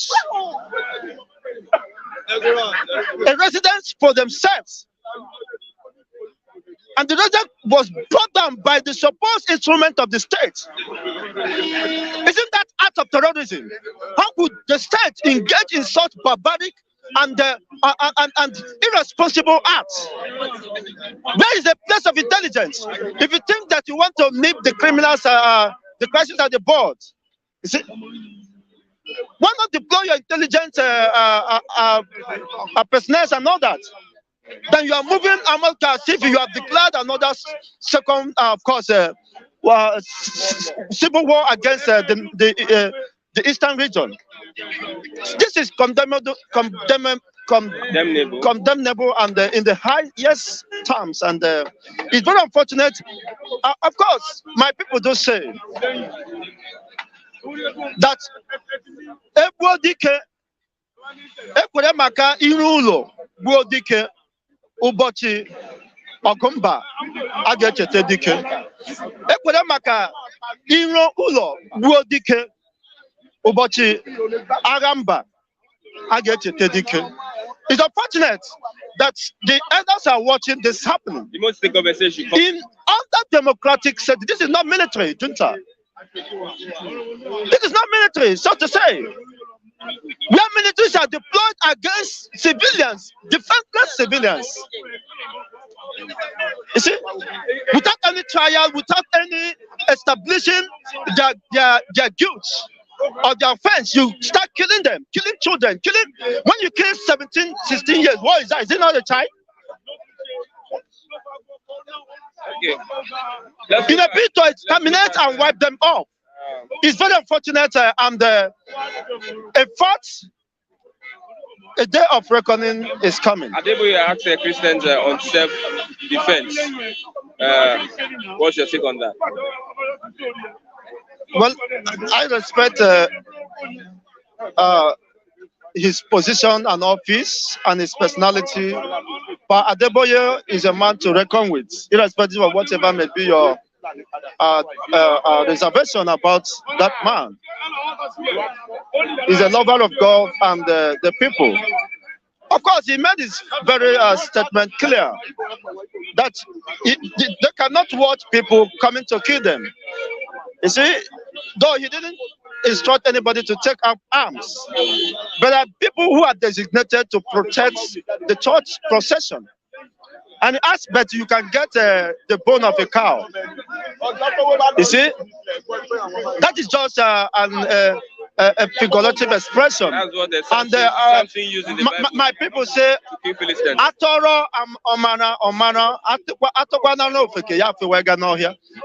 a residence for themselves. And the residence was brought down by the supposed instrument of the state. Isn't that act of terrorism? How could the state engage in such barbaric and irresponsible acts? Where is the place of intelligence? If you think that you want to nip the criminals, the crisis at the board, you see, why not deploy your intelligence personnel and all that? then you are moving almost as if you have declared another second, of course, civil war against the eastern region. This is condemnable, condemnable, and in the highest terms. And it's very unfortunate. Of course, my people do say that Ebodike ekwere maka iru ụlọ gbuo dike ụbọchị ọgụmba a ga-echeta dike. Ekwere maka iru ụlọ gbuo dike ụbọchị agha mba a ga-echeta dike. It's unfortunate that the elders are watching this happening. You must take conversation. In under democratic setting, this is not military, junta. This is not military, so to say. Where militaries are deployed against civilians, defenseless civilians. You see, without any trial, without any establishing their guilt or their offense, you start killing them, killing children, killing. When you kill 17, 16 years, what is that? Is it not a child? Okay. In a bid to exterminate and wipe them off. It's very unfortunate, and in fact, a day of reckoning is coming. Adeboye asked Christians on self-defense. What's your take on that? Well, I respect his position and office and his personality, but Adeboye is a man to reckon with, irrespective of whatever may be your reservation about that man. He's a lover of God and the people. Of course, he made his very statement clear that they cannot watch people coming to kill them. You see, though he didn't instruct anybody to take up arms, but there are people who are designated to protect the church procession. And he asked, but you can get the bone of a cow. You see, that is just a figurative expression. That's what they're And something used in the Bible my people say, to kill Philistines.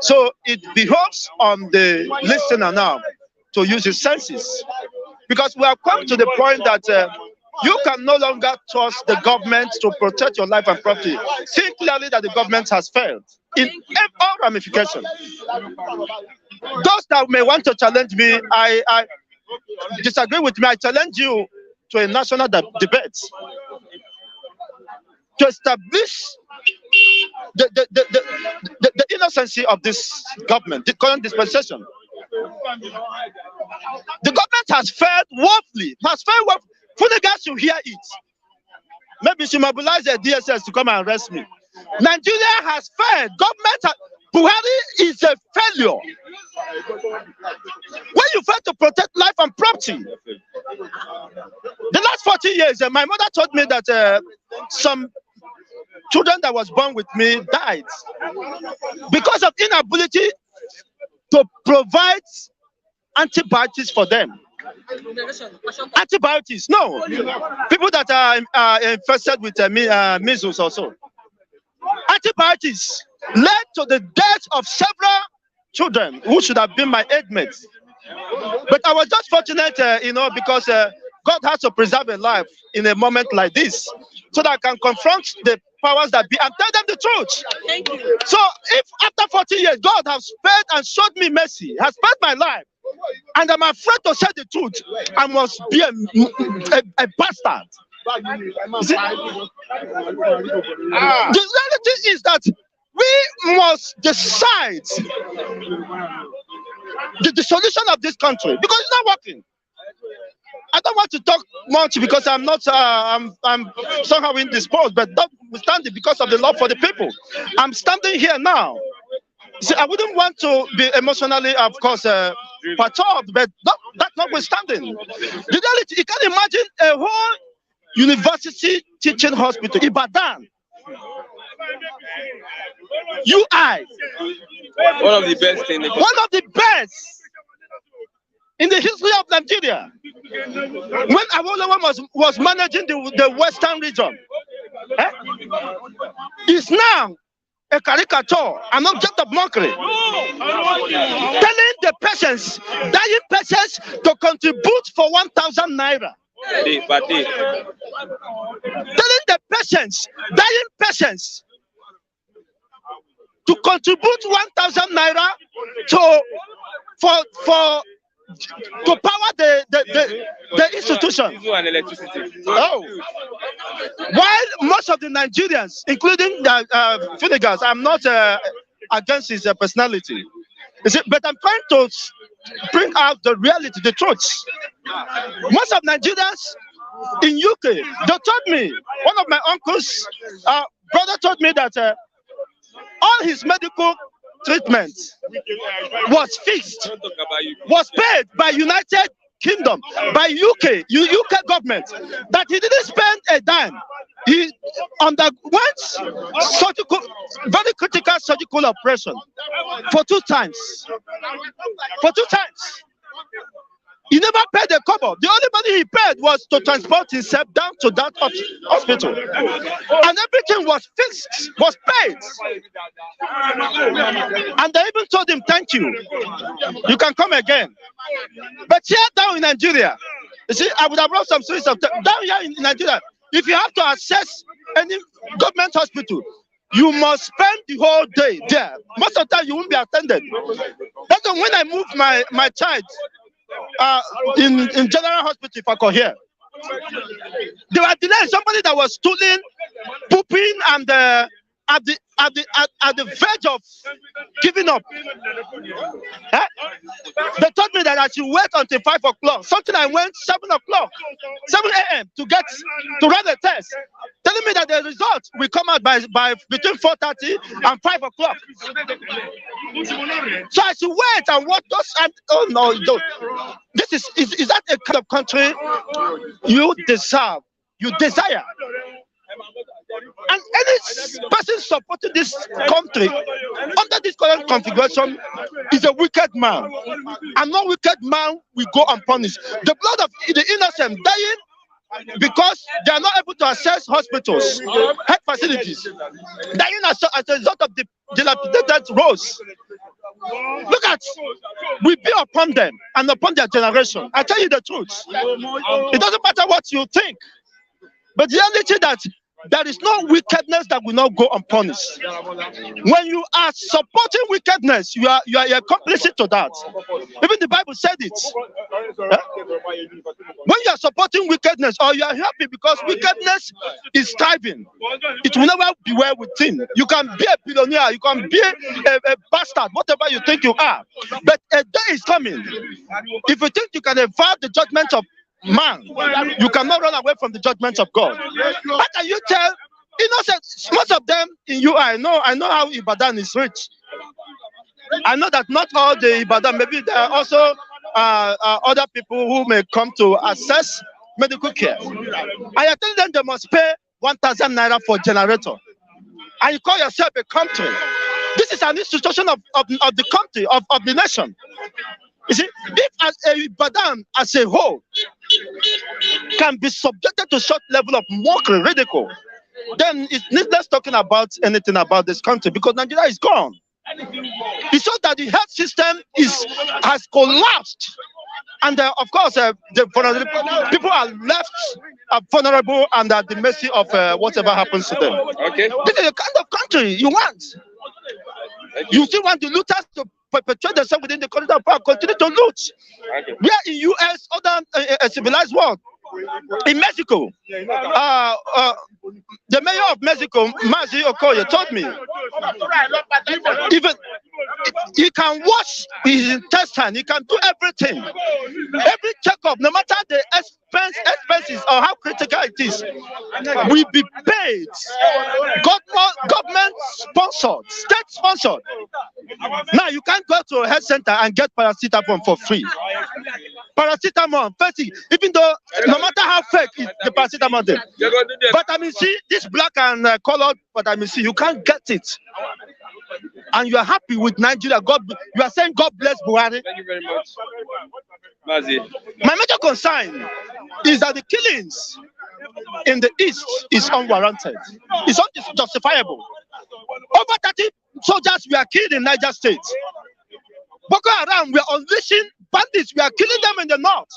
So it behoves on the listener now to use his senses, because we have come to the point that you can no longer trust the government to protect your life and property. See clearly that the government has failed in all ramifications. Those that may want to challenge me, I disagree with me. I challenge you to a national debate to establish the innocency of this government, the current dispensation. The government has failed woefully, Funega should hear it. Maybe she mobilize the DSS to come and arrest me. Nigeria has failed. Buhari is a failure. When you fail to protect life and property, the last 40 years, my mother told me that some children that was born with me died because of inability to provide antibiotics for them. Antibiotics, no. People that are infested with measles also. Antibiotics led to the death of several children who should have been my age mates. But I was just fortunate, because God has to preserve a life in a moment like this, so that I can confront the powers that be and tell them the truth. Thank you. So if after 40 years, God has spared and showed me mercy, has spared my life, and I'm afraid to say the truth, I must be a bastard. The reality is that we must decide the solution of this country, because it's not working. I don't want to talk much because I'm not, I'm somehow indisposed, but notwithstanding, because of the love for the people, I'm standing here now. See, I wouldn't want to be emotionally, of course, perturbed, but that notwithstanding. The reality, you can imagine a whole university teaching hospital, Ibadan, UI. One of the best in the country. One of the best in the history of Nigeria. When Awolowo was managing the Western region, is now a caricature, an object of mockery, telling the patients, dying patients, to contribute for 1,000 naira. Telling the patients, dying patients, to contribute 1,000 naira to power the institution. Oh, while most of the Nigerians, including the Finnegas, I'm not against his personality, but I'm trying to bring out the reality, the truth. Most of Nigerians in UK, they told me, one of my uncles, brother told me that all his medical treatment was fixed, was paid by United Kingdom, by UK government, that he didn't spend a dime. He underwent surgical, very critical surgical operation for 2 times. For 2 times. He never paid a kobo. The only money he paid was to transport himself down to that hospital. And everything was fixed, was paid. And they even told him, thank you. You can come again. But here down in Nigeria, you see, I would have brought some stories of down here in Nigeria. If you have to access any government hospital, you must spend the whole day there. Most of the time, you won't be attended. That's when I moved my child in General Hospital, if I call here, they were delaying somebody that was stooling, pooping, and at the verge of giving up. They told me that I should wait until 5 o'clock. Something I went 7 o'clock, 7 a.m. to run the test, telling me that the result will come out by between 4:30 and 5 o'clock. So I should wait and watch those. And oh no, this is that a kind of country you deserve, you desire? And any person supporting this country under this current configuration is a wicked man. And no wicked man will go unpunished. The blood of the innocent dying because they are not able to access hospitals, health facilities, dying as a result of the dilapidated roads. Look at, we be upon them and upon their generation. I tell you the truth. It doesn't matter what you think, but the reality that there is no wickedness that will not go unpunished. When you are supporting wickedness, you are complicit to that. Even the Bible said it. When you are supporting wickedness, or you are happy because wickedness is thriving, it will never be well with him. You can be a billionaire, you can be a bastard, whatever you think you are. But a day is coming. If you think you can evade the judgment of man, you cannot run away from the judgment of God. How can you tell innocent? Most of them in UI, I know how Ibadan is rich. I know that not all the Ibadan, maybe there are also other people who may come to access medical care. I tell them they must pay 1,000 naira for generator. And you call yourself a country. This is an institution of the country, of the nation. You see, if as Ibadan as a whole can be subjected to such level of mockery, ridicule, then it's needless talking about anything about this country, because Nigeria is gone. It's so that the health system has collapsed, and of course the vulnerable people are left vulnerable and at the mercy of whatever happens to them. Okay, this is the kind of country you want. You still want the looters to perpetuate themselves within the corridor of power, continue to loot. Okay. We are in US, other a civilized world. In Mexico, the mayor of Mexico, Mazi Okoye, told me even he can wash his intestine, he can do everything. Every checkup, no matter the expenses or how critical it is, will be paid. Government sponsored, state sponsored. Now you can't go to a health center and get paracetamol for free. Paracetamol, even though no matter how fake is the paracetamol there, vitamin C, this black and colored vitamin C, you can't get it. And you are happy with Nigeria. You are saying God bless Buhari. Thank you very much, Mazi. My major concern is that the killings in the east is unwarranted. It's unjustifiable. Over 30 soldiers were killed in Niger State. Boko Haram were unleashing bandits. We are killing them in the north.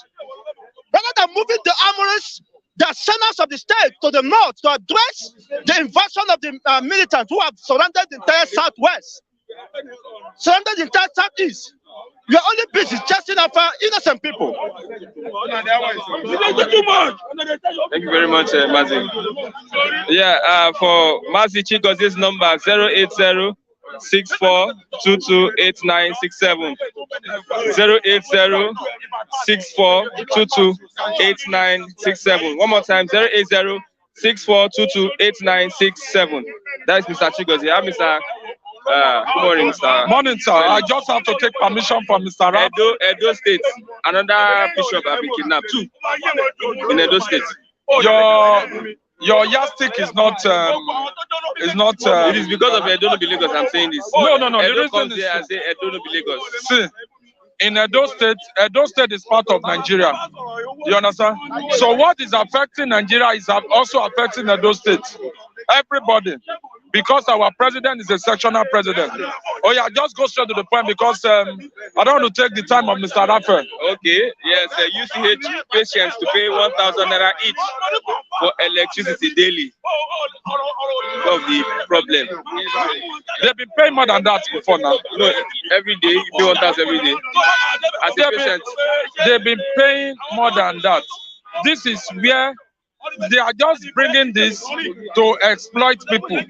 Rather than moving the armories, the centers of the state to the north to address the invasion of the militants who have surrounded the entire southwest, surrounded the entire southeast. We are only busy chasing after innocent people. Thank you very much, Mazi. Yeah, for Mazi Chigozi's number 080-6422-8967. 080-6422-8967. One more time, 080-6422-8967. That is Mr. Chigozi. I'm Mr. Good morning, Mr. Morning, sir. I just have to take permission from Mr. Rap. Edo State. Another bishop has been kidnapped too. In Edo State. Your yardstick is not. It is because of Edo no be Lagos. I'm saying this. No. Edo comes there and say Edo no be Lagos. See, in Edo State is part of Nigeria. You understand? So what is affecting Nigeria is also affecting Edo State. Everybody. Because our president is a sectional president. Oh yeah, just go straight to the point because I don't want to take the time of Mr. Raphael. Okay, yes, UCH patients to pay 1,000 naira each for electricity daily. Of the problem. They've been paying more than that before now. No, every day you pay 1,000 every day. As a patient, they've been paying more than that. This is where they are just bringing this to exploit people.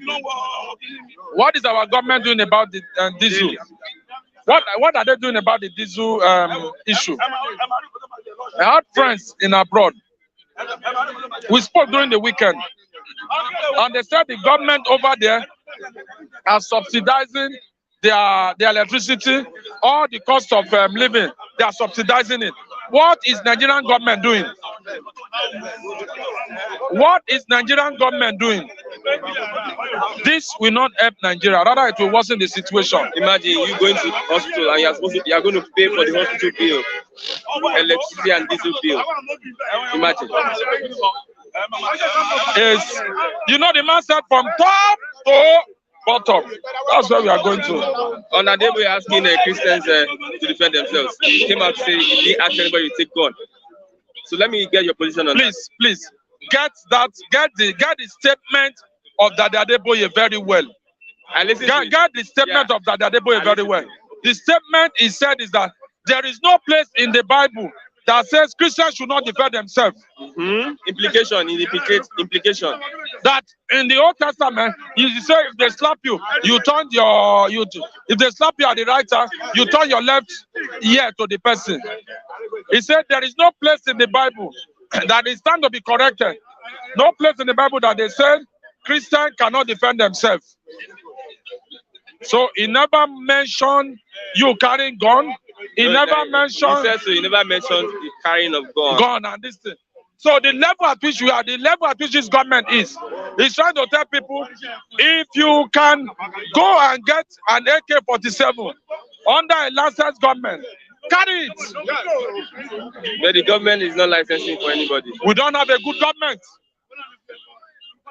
What is our government doing about the diesel? What are they doing about the diesel issue? I had friends in abroad. We spoke during the weekend, and they said the government over there are subsidizing their electricity, all the cost of living. They are subsidizing it. What is Nigerian government doing? What is Nigerian government doing? This will not help Nigeria. Rather, it will worsen the situation. Imagine you going to hospital and you are going to pay for the hospital bill, electricity and diesel bill. Imagine. Yes, you know the man said from top to bottom. That's where we are going to. On Adeboye asking Christians to defend themselves. He came out to say he didn't ask anybody to take gun. So let me get your position on that. Please, get the statement of Adeboye very well. And listen get the statement of Adeboye very well. The statement he said is that there is no place in the Bible that says Christians should not defend themselves. Implication. That in the Old Testament, you say if they slap you, you turn if they slap you at the right side, you turn your left ear to the person. He said there is no place in the Bible that is time to be corrected. No place in the Bible that they said Christians cannot defend themselves. So he never mentioned you carrying gun. He never mentioned. He said so. He never mentioned the carrying of gun. Gun and this thing. So the level at which we are, the level at which this government is trying to tell people, if you can go and get an AK-47 under a licensed government, carry it. But the government is not licensing for anybody. We don't have a good government.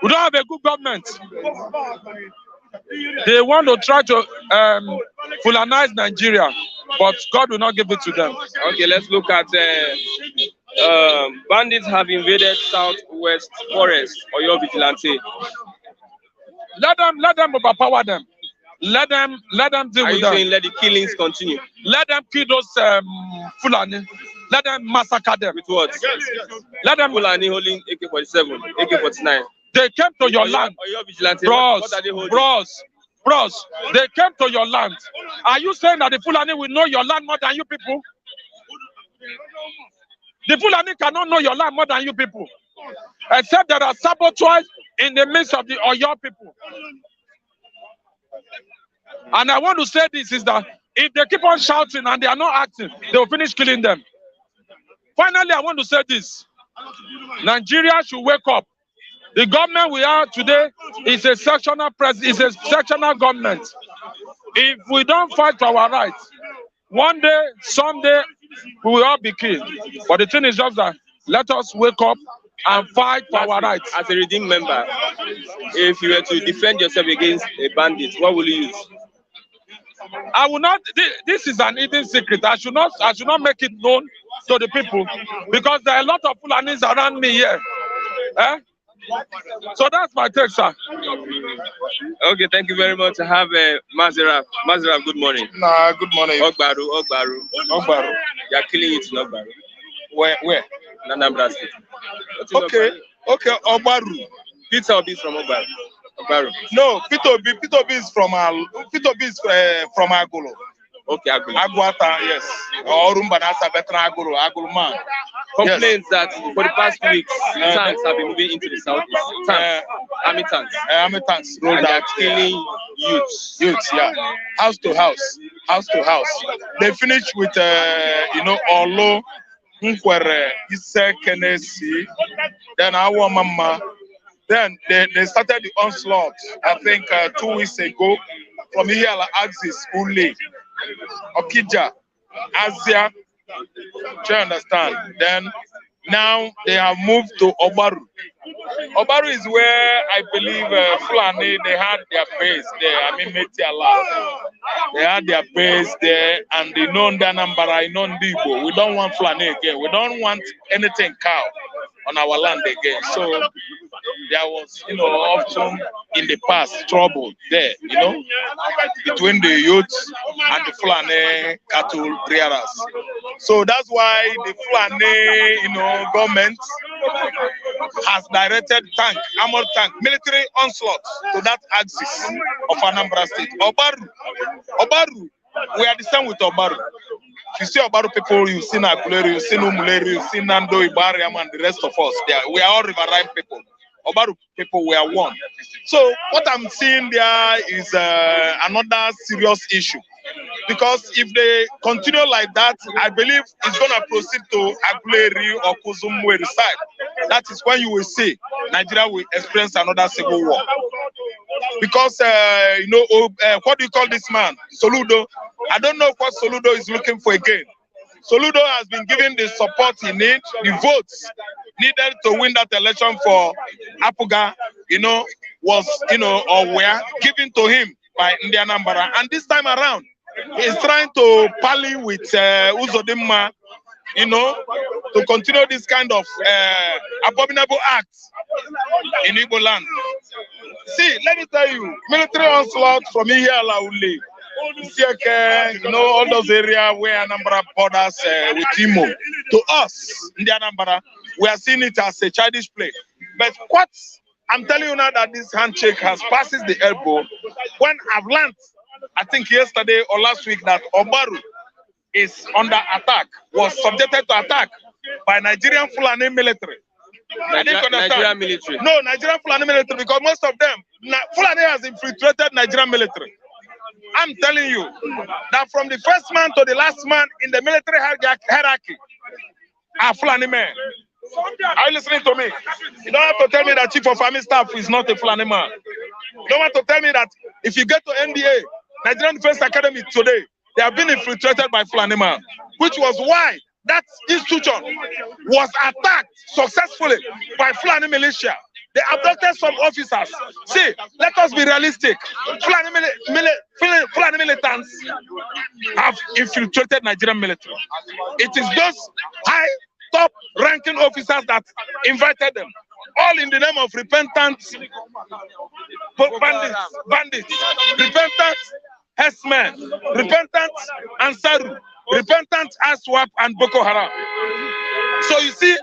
We don't have a good government. They want to try to Fulanize Nigeria, but God will not give it to them. Okay, let's look at bandits have invaded Southwest Forest or your vigilante. Let them overpower them. Let them deal with them. Are you saying let the killings continue? Let them kill those Fulani. Let them massacre them. With what? Let them Fulani holding AK-47, AK-49. They came to your land. Bros, they came to your land. Are you saying that the Fulani will know your land more than you people? The Fulani cannot know your land more than you people. Except there are saboteurs in the midst of the Oyo people. And I want to say this is that if they keep on shouting and they are not acting, they will finish killing them. Finally, I want to say this. Nigeria should wake up. The government we are today is a sectional government. If we don't fight for our rights, one day, someday, we will all be killed. But the thing is just that let us wake up and fight for our rights. As a redeemed member, if you were to defend yourself against a bandit, what will you use? I will not. This is an hidden secret. I should not make it known to the people because there are a lot of Fulanis around me here. So that's my take, sir. Okay, thank you very much. I have Maziraf. Maziraf, good morning. Nah, good morning. Ogbaru. You are killing it in Ogbaru. Where? In Anambra State. Okay, Ogbaru. Peter Obi is from Ogbaru. No, Peter Obi is from Agolo. Okay, Agolo. Aguata, yes. Orumba Nasa Betra Agolo man. Complaints that for the past 2 weeks, tanks have been moving into the southeast. Army tanks. Rolled out, killing youths. Yeah. House to house. They finished with, Olo, Nkwere, Ise, Kenesi, then our mama. Then they started the onslaught, I think 2 weeks ago, from Iyala Axis, Ule, Okija, Asia. Do you understand? Then now they have moved to Ogbaru. Ogbaru is where I believe Fulani, they had their base there. I mean, Metiala. They had their base there, and they know Ndanambara, know Ndibo. We don't want Fulani again. We don't want anything cow on our land again. So there was, often in the past trouble there, between the youths and the Fulani cattle rearers. So that's why the Fulani, government has directed armored tank, military onslaught to that axis of Anambra State. Ogbaru, we are the same with Ogbaru. If you see Ogbaru people, you see Naguleri, you see Numuleri, you see Nando, Ibariam, and the rest of us. We are all riverine people. Ogbaru people, we are one. So what I'm seeing there is another serious issue. Because if they continue like that, I believe it's going to proceed to Aguleri or Kuzumweri side. That is when you will see Nigeria will experience another civil war. Because, what do you call this man? Soludo. I don't know what Soludo is looking for again. Soludo has been given the support he needs, the votes needed to win that election for Apuga, was, or were given to him by Ndianambara. And this time around, he's trying to parley with Uzodimma, to continue this kind of abominable acts in Igbo land. See, let me tell you, military onslaught from Iyala Ule, all those areas where Anambra borders with Imo. To us, in the Anambra, we are seeing it as a childish play. But what I'm telling you now that this handshake has passes the elbow, when I've learned, I think yesterday or last week, that Ogbaru is under attack, was subjected to attack by Nigerian Fulani military. Nigerian military? No, Nigerian Fulani military, because most of them, Fulani has infiltrated Nigerian military. I'm telling you that from the first man to the last man in the military hierarchy are Fulani men. Are you listening to me? You don't have to tell me that Chief of Army Staff is not a Fulani man. You don't have to tell me that if you get to NDA, Nigerian Defense Academy today, they have been infiltrated by Fulani man, which was why that institution was attacked successfully by Fulani militia. They abducted some officers. See, let us be realistic. Fulani militants have infiltrated Nigerian military. It is those high, top-ranking officers that invited them, all in the name of repentant bandits, repentant herdsmen, repentant Ansaru, repentant ASUU and Boko Haram. So you see,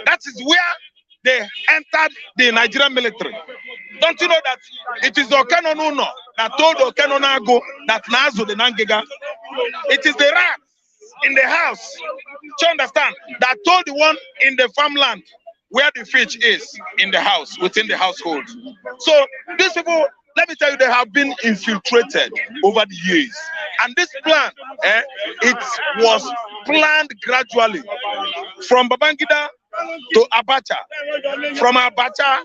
that is where they entered the Nigerian military. Don't you know that it is Okeno Nuno that told Okeno Nago that Nazo the Nangega? It is the rats in the house, do you understand, that told the one in the farmland where the fish is in the house, within the household. So these people, let me tell you, they have been infiltrated over the years. And this plan, it was planned gradually from Babangida to Abacha, from Abacha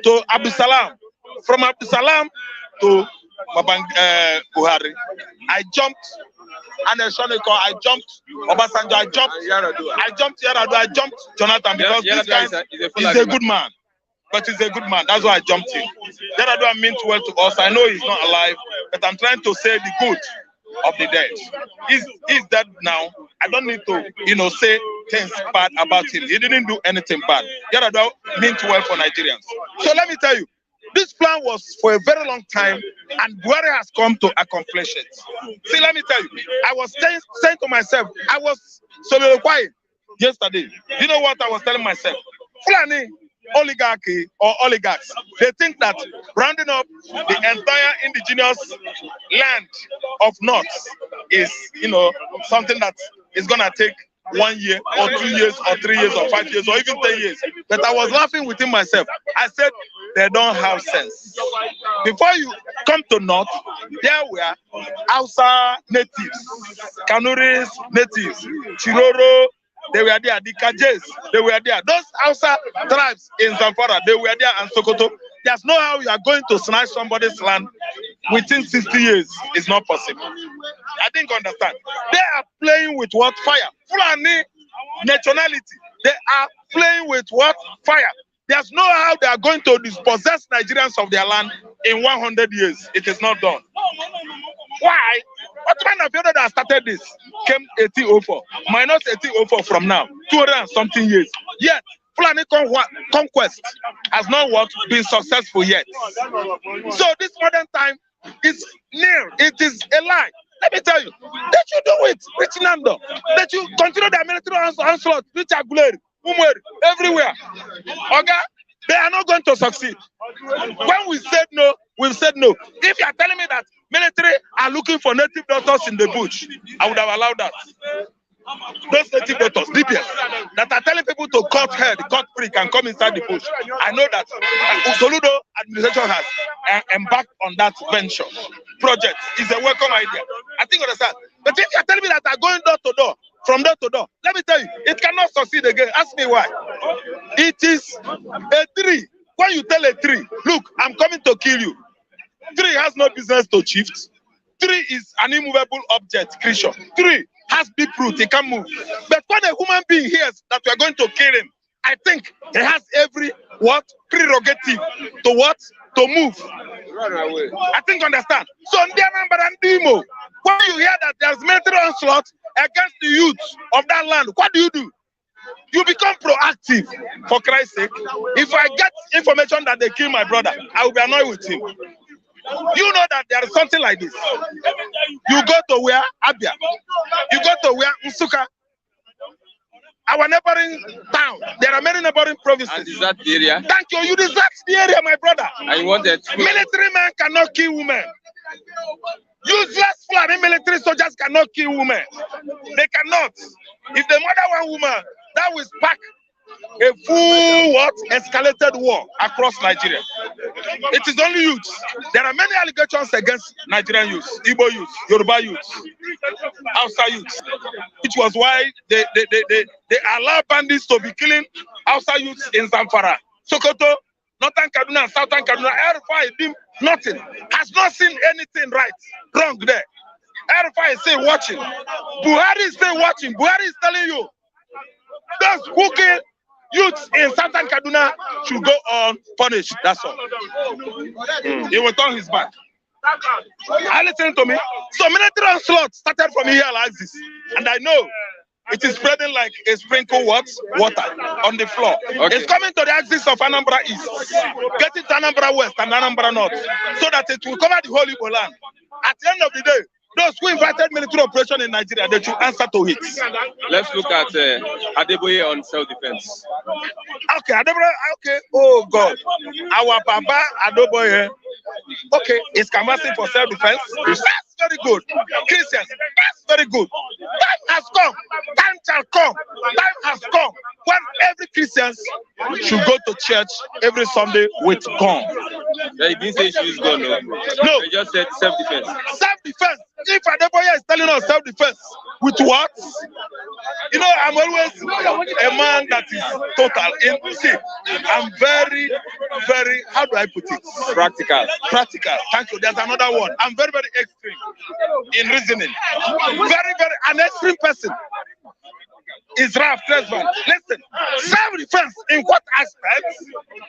to Abdusalam, from Abdusalam to Buhari. I jumped and then Shoneko, I jumped Obasanjo, I jumped Yar'Adua, I jumped Jonathan because this guy is a good man. But he's a good man. That's why I jumped him. Yar'Adua means well to us. I know he's not alive, but I'm trying to say the good of the dead. He's dead now. I don't need to, say things bad about him. He didn't do anything bad. Yar'Adua meant well for Nigerians. So let me tell you, this plan was for a very long time, and Buhari has come to accomplish it. See, let me tell you, I was saying to myself, I was soliloquying yesterday. You know what I was telling myself? Fulani oligarchy or oligarchs, they think that rounding up the entire indigenous land of North is, something that is going to take 1 year or 2 years or 3 years or 5 years or even 10 years. But I was laughing within myself. I said, they don't have sense. Before you come to North, there were Hausa natives, Kanuris natives, Chiroro, they were there, the Kajes, they were there. Those Hausa tribes in Zamfara, they were there, and Sokoto. There's no how you are going to snatch somebody's land within 60 years. It's not possible. I didn't understand. They are playing with what? Fire. Fulani nationality. They are playing with what? Fire. There's no how they are going to dispossess Nigerians of their land in 100 years. It is not done. Why? What kind of people that started this came 1804, minus 1804 from now, 200 and something years. Yet, Fulani conquest has not been successful yet. So this modern time is near. It is a lie. Let me tell you, that you do it, Rich Nando, that you continue the military onslaught, Rich Aguleri, Umwer, everywhere. Okay? They are not going to succeed. When we said no, we've said no. If you are telling me that military are looking for native doctors in the bush, I would have allowed that. Those native doctors, DPS, that are telling people to cut head, cut prick, and come inside the bush. I know that Soludo administration has embarked on that venture project. It's a welcome idea. I think you understand. But if you're telling me that I'm going door to door, from door to door, let me tell you, it cannot succeed again. Ask me why. It is a tree. When you tell a tree, look, I'm coming to kill you. Tree has no business to shift. Tree is an immovable object, creature. Tree has deep root, he can move. But when a human being hears that we are going to kill him, I think he has every prerogative to what? To move. I think you understand. So when you hear that there's military onslaught against the youth of that land, what do? You become proactive, for Christ's sake. If I get information that they kill my brother, I will be annoyed with him. You know that there is something like this. You go to where? Abia. You go to where? Nsuka. Our neighboring town. There are many neighboring provinces. And is that the area? Thank you. You desert the area, my brother. And you want that? Military men cannot kill women. Useless Fulani military soldiers cannot kill women. They cannot. If they murder one woman, that will spark a full escalated war across Nigeria. It is only youths. There are many allegations against Nigerian youths, Igbo youths, Yoruba youths, Hausa youths. Which was why they allow bandits to be killing Hausa youths in Zamfara, Sokoto, Northern Kaduna, Southern Kaduna. RFI did nothing. Has not seen anything wrong there. RFI is still watching. Buhari is still watching. Buhari is telling you, those who kill youths in Southern Kaduna should go on punished. That's all. He will turn his back. Are you listening to me? So military onslaught started from here like this. And I know it is spreading like a sprinkle water on the floor. Okay. It's coming to the axis of Anambra East, getting to Anambra West and Anambra North, so that it will cover the whole Igbo land. At the end of the day, those who invited military operation in Nigeria, they should answer to it. Let's look at Adeboye on self-defense. Okay, Adeboye, okay. Oh God. Our Baba Adeboye, okay, is canvassing for self-defense. That's very good. Christians, that's very good. Time has come. Time shall come. Time has come when every Christian should go to church every Sunday with gun. They didn't say she used gun, no. No. They just said self-defense. Self-defense. If Adeboye is telling us self-defense, with what? You know, I'm always a man that is total. See, I'm very, very, how do I put it? Practical. Practical. Thank you. There's another one. I'm very, very extreme in reasoning. Very, very, an extreme person. Is Ralph Tresvant. Listen, self-defense in what aspect?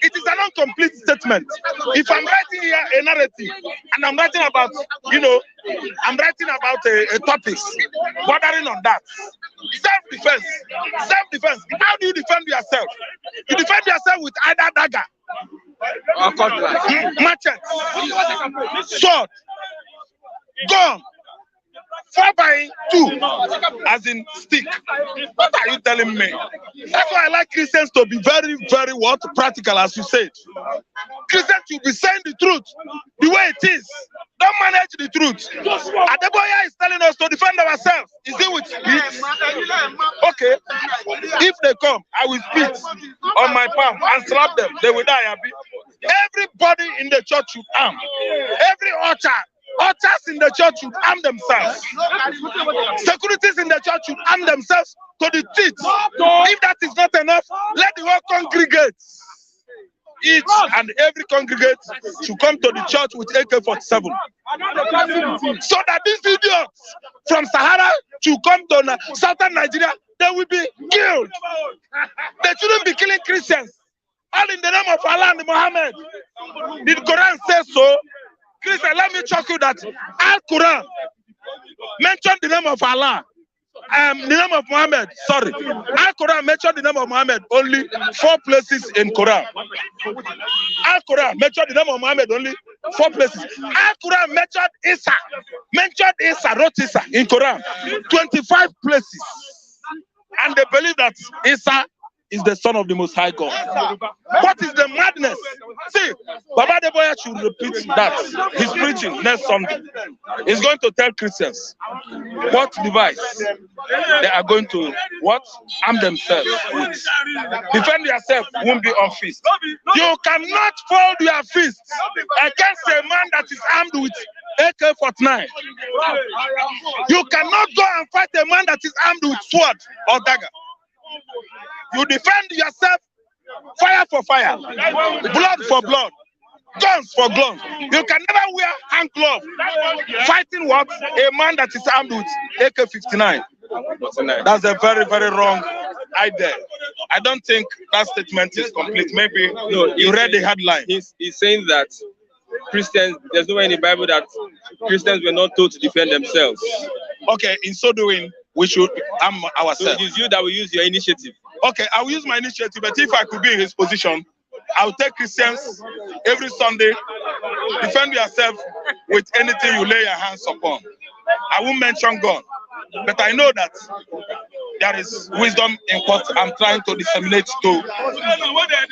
It is an incomplete statement. If I'm writing here a narrative and I'm writing about, you know, I'm writing about a topic bordering on that. Self-defense. Self-defense. How do you defend yourself? You defend yourself with either dagger, machete, sword, gun, 4x2, as in stick. What are you telling me? That's why I like Christians to be very, very what? Practical, as you said. Christians should be saying the truth the way it is. Don't manage the truth. Adeboye is telling us to defend ourselves. Is it with spit? Okay. If they come, I will spit on my palm and slap them. They will die. Everybody in the church should arm. Every Ushers in the church should arm themselves. Securities in the church should arm themselves to the teeth. If that is not enough, let the whole congregate. Each and every congregate should come to the church with AK-47. So that these idiots from Sahara should come to southern Nigeria, they will be killed. They shouldn't be killing Christians. All in the name of Allah and Muhammad. Did Quran say so? Christian, let me shock you that Al-Quran mentioned the name of Allah. The name of Muhammad, sorry. Al-Quran mentioned the name of Muhammad only 4 places in Quran. Al-Quran mentioned the name of Muhammad only 4 places. Al-Quran mentioned Isa, wrote Isa in Quran, 25 places. And they believe that Isa is the son of the Most High God. What is the madness? See, Baba Adeboye should repeat that. He's preaching next Sunday. He's going to tell Christians what device they are going to arm themselves with. Defend yourself won't be on fist. You cannot fold your fist against a man that is armed with AK-49. You cannot go and fight a man that is armed with sword or dagger. You defend yourself, fire for fire, blood for blood, guns for guns. You can never wear hand glove fighting what? A man that is armed with AK-59. That's a very, very wrong idea. I don't think that statement is complete. Maybe you read the headline. He's saying that Christians, there's nowhere in the Bible that Christians were not told to defend themselves. Okay, in so doing, we should arm ourselves. So it is you that will use your initiative. Okay, I will use my initiative, but if I could be in his position, I will take Christians every Sunday, defend yourself with anything you lay your hands upon. I won't mention gun, but I know that there is wisdom in what I'm trying to disseminate to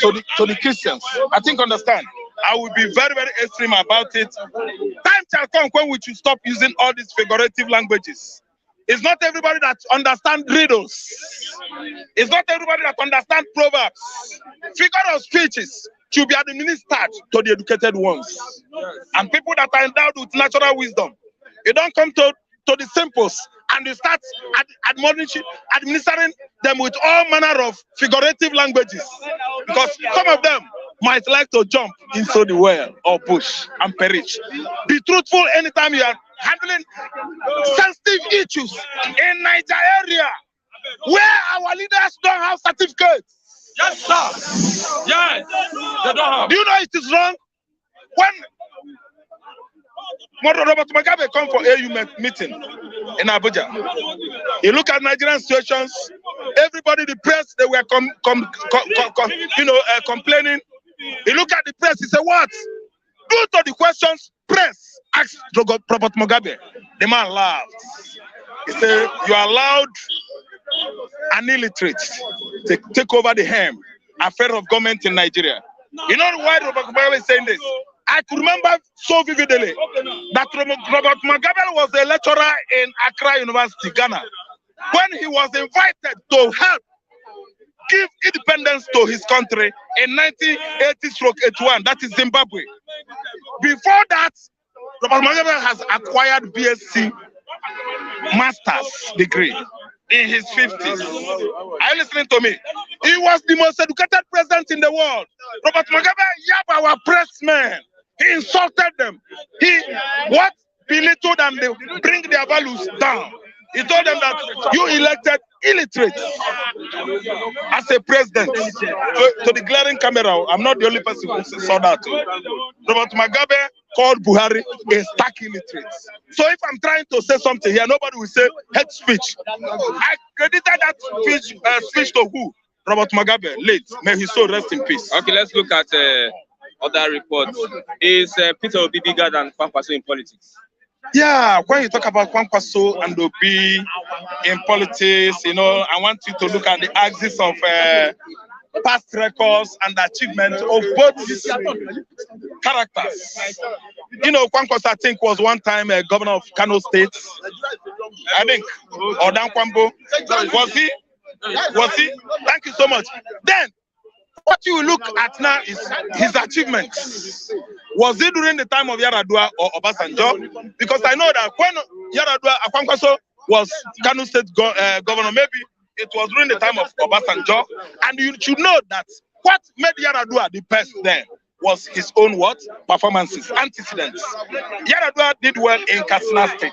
the Christians. I think understand. I will be very, very extreme about it. Time shall come when we should stop using all these figurative languages. It's not everybody that understands riddles. It's not everybody that understands proverbs. Figure of speeches should be administered to the educated ones. And people that are endowed with natural wisdom. You don't come to the simples and you start administering them with all manner of figurative languages. Because some of them might like to jump into the well or bush and perish. Be truthful anytime you are handling sensitive issues in Nigeria, where our leaders don't have certificates. Yes, sir. Yes, they don't have. Do you know it is wrong? When Robert Mugabe come for AU meeting in Abuja, you look at Nigerian situations. Everybody, the press, they were complaining. You look at the press. He said, "What? Due to the questions, press asked Robert Mugabe." The man laughed. He said, "You allowed an illiterate to take over the affair of government in Nigeria." You know why Robert Mugabe is saying this? I could remember so vividly that Robert Mugabe was a lecturer in Accra University, Ghana, when he was invited to help give independence to his country in 1980-81, that is Zimbabwe. Before that, Robert Mugabe has acquired BSc master's degree in his 50s. Are you listening to me? He was the most educated president in the world. Robert Mugabe yabbed our pressmen. He insulted them. He belittled them. They bring their values down. He told them that you elected illiterates as a president. To the glaring camera, I'm not the only person who saw that. Robert Mugabe called Buhari a stark illiterate. So if I'm trying to say something here, nobody will say hate speech. I credited that speech to who? Robert Mugabe, late. May his soul rest in peace. Okay, let's look at other reports. Is Peter Obi bigger than Kwankwaso in politics? Yeah, when you talk about Kwankwaso and Obi in politics, you know, I want you to look at the axis of past records and achievements of both characters. You know, Kwankwaso, I think, was one time a governor of Kano State. I think, or Dan Kwambo. Was he? Was he? Thank you so much. Then, what you look at now is his achievements. Was it during the time of Yaradua or Obasanjo? Because I know that when Yaradua, Kwankwaso was Kano State governor, maybe it was during the time of Obasanjo. And you should know that what made Yaradua the best then was his own what? Performances, antecedents. Yaradua did well in Katsina State.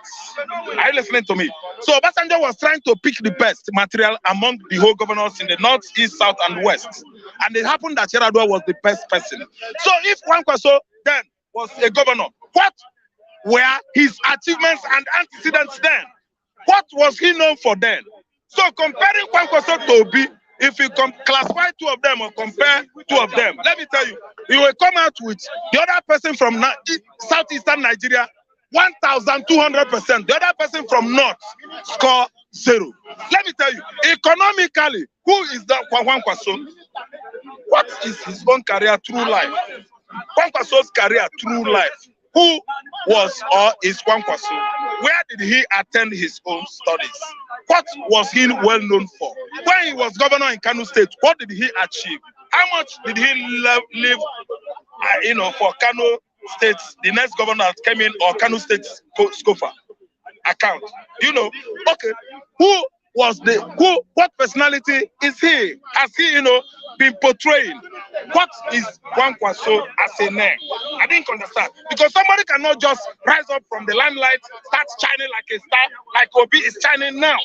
Are you listening to me? So Obasanjo was trying to pick the best material among the whole governors in the north, east, south, and west. And it happened that Yaradua was the best person. So if Kwankwaso then was a governor, what were his achievements and antecedents then? What was he known for then? So comparing Kwankwaso to Obi, if you classify two of them or compare two of them, let me tell you, you will come out with the other person from southeastern Nigeria, 1,200%. The other person from north score 0. Let me tell you, economically, who is that Kwankwaso? What is his own career through life? Kwankwaso's career through life. Who was or is Kwankwaso? Where did he attend his own studies? What was he well known for? When he was governor in Kano State, what did he achieve? How much did he live, for Kano State, the next governor that came in, or Kano State SCOFA account? You know, okay, what personality is he? Has he, been portraying? What is Kwankwaso as a name? I didn't understand. Because somebody cannot just rise up from the limelight, start shining like a star, like Obi is shining now.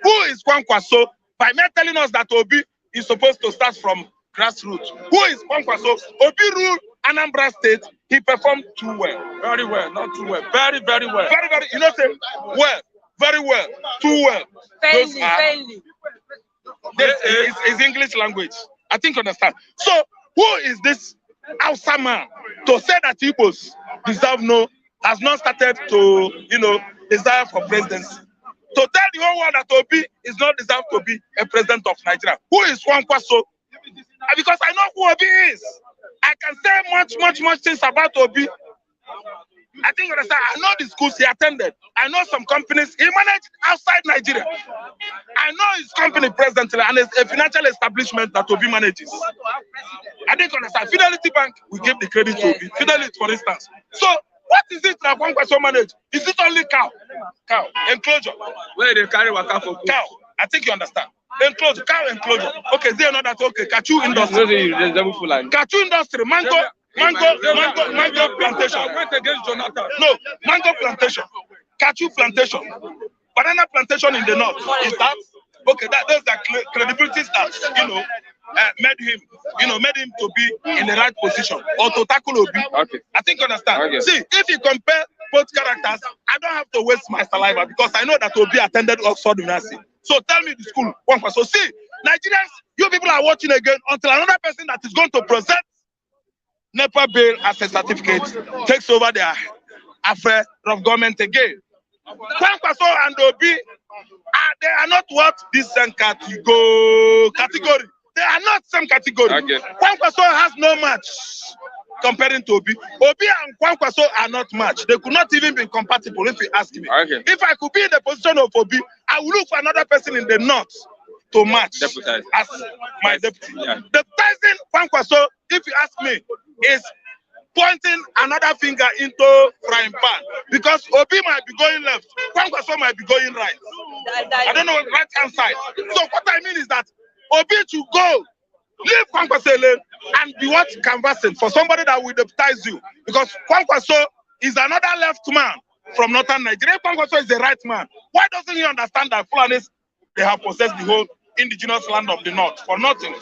Who is Kwankwaso? By me telling us that Obi is supposed to start from grassroots. Who is Kwankwaso? Obi ruled Anambra State. He performed too well. Very well, not too well. Very, very well. Very, very, say, well, very well, too well. Fairly. This is English language. I think you understand. So, who is this Hausa man to say that Igbos has not started to, desire for presidency? To tell the whole world that Obi is not deserved to be a president of Nigeria. Who is Kwankwaso? Because I know who Obi is. I can say much things about Obi. I think you understand. I know the schools he attended. I know some companies he managed outside Nigeria. I know his company presently and it's a financial establishment that Obi manages. I think you understand. Fidelity Bank, we give the credit to Obi. Fidelity, for instance. So, what is it that Kwankwaso manage? Is it only cow? Cow. Enclosure. Where they carry waka for cow. I think you understand. Enclosure. Cow enclosure. Okay, they know that. Okay, Kachu industry. Kachu industry. Mango plantation. Went against Jonathan. No, mango plantation. Kachu plantation. Banana plantation in the north. Is that? Okay, those are credibilities that, made him to be in the right position or to tackle Obi. Okay. I think you understand. Okay. See, if you compare both characters, I don't have to waste my saliva because I know that Obi attended Oxford University. So tell me the school. So see, Nigerians, you people are watching again until another person that is going to present NEPA bill as a certificate takes over their affair of government again. Kwankwaso and Obi, they are not what this category. They are not same category. Okay. Kwankwaso has no match comparing to Obi. Obi and Kwankwaso are not match. They could not even be compatible if you ask me. Okay. If I could be in the position of Obi, I would look for another person in the north to match as my deputy. Yeah. The person Kwankwaso, if you ask me, is pointing another finger into frying pan because Obi might be going left, Kwankwaso might be going right. I don't know, right hand side. So what I mean is that Obi to go, leave Kwankwaso alone and be what canvassing for somebody that will deputize you because Kwankwaso is another left man from northern Nigeria. Kwankwaso is the right man. Why doesn't he understand that Fulanis, they have possessed the whole indigenous land of the north for nothing,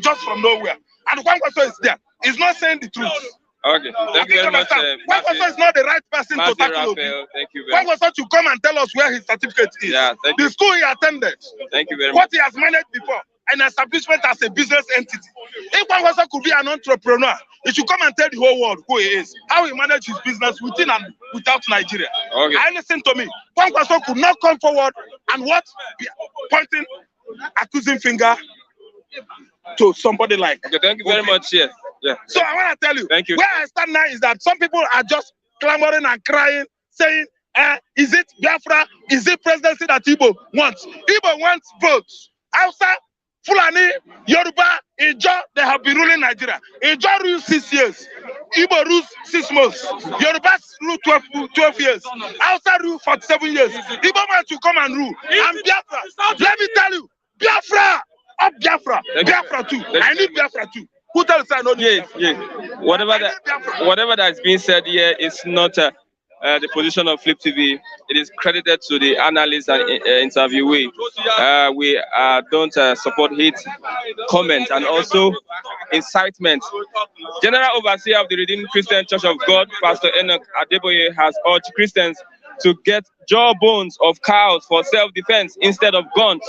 just from nowhere? And Kwankwaso is there. He's not saying the truth. Okay, thank you very much. Kwankwaso is not the right person to tackle Obi. Thank you very much. Kwankwaso to come and tell us where his certificate is. Yeah, thank the you. School he attended. Thank you very much. What he has managed before. An establishment as a business entity. If Kwankwaso could be an entrepreneur, he should come and tell the whole world who he is, how he managed his business within and without Nigeria. Okay. And listen to me, Kwankwaso could not come forward and what? Pointing, accusing finger to somebody like. Okay, thank you very much. Yeah. Yeah. So I want to tell you, thank you. Where I stand now is that some people are just clamoring and crying, saying, is it Biafra? Is it presidency that Igbo wants? Igbo wants votes. Hausa, Fulani, Yoruba, Ijo, they have been ruling Nigeria. Ijo rules 6 years. Igbo rules 6 months. Yoruba rule 12 years. Hausa rule 47 years. Igbo man to come and rule. And Biafra, let me tell you, Biafra, up Biafra, Biafra too. I need Biafra too. Who tells I know? Yeah. Whatever that is being said here is not the position of Flip TV. It is credited to the analyst and interviewee. We don't support hate, comment, and also incitement. General Overseer of the Redeemed Christian Church of God, Pastor Enoch Adeboye, has urged Christians to get jawbones of cows for self-defense instead of guns.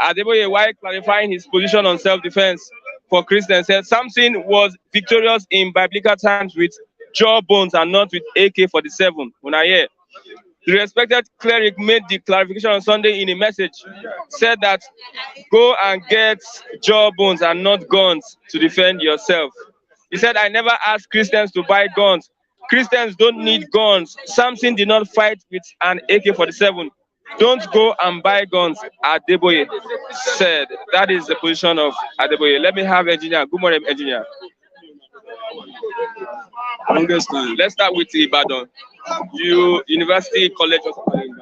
Adeboye, while clarifying his position on self-defense for Christians, said Samson was victorious in biblical times with jawbones and not with AK-47. The respected cleric made the clarification on Sunday in a message, said that go and get jawbones and not guns to defend yourself. He said, I never asked Christians to buy guns. Christians don't need guns. Samson did not fight with an AK-47. Don't go and buy guns, Adeboye said. That is the position of Adeboye. Let me have engineer. Good morning, engineer. Let's start with Ibadan. University College of Ibadan.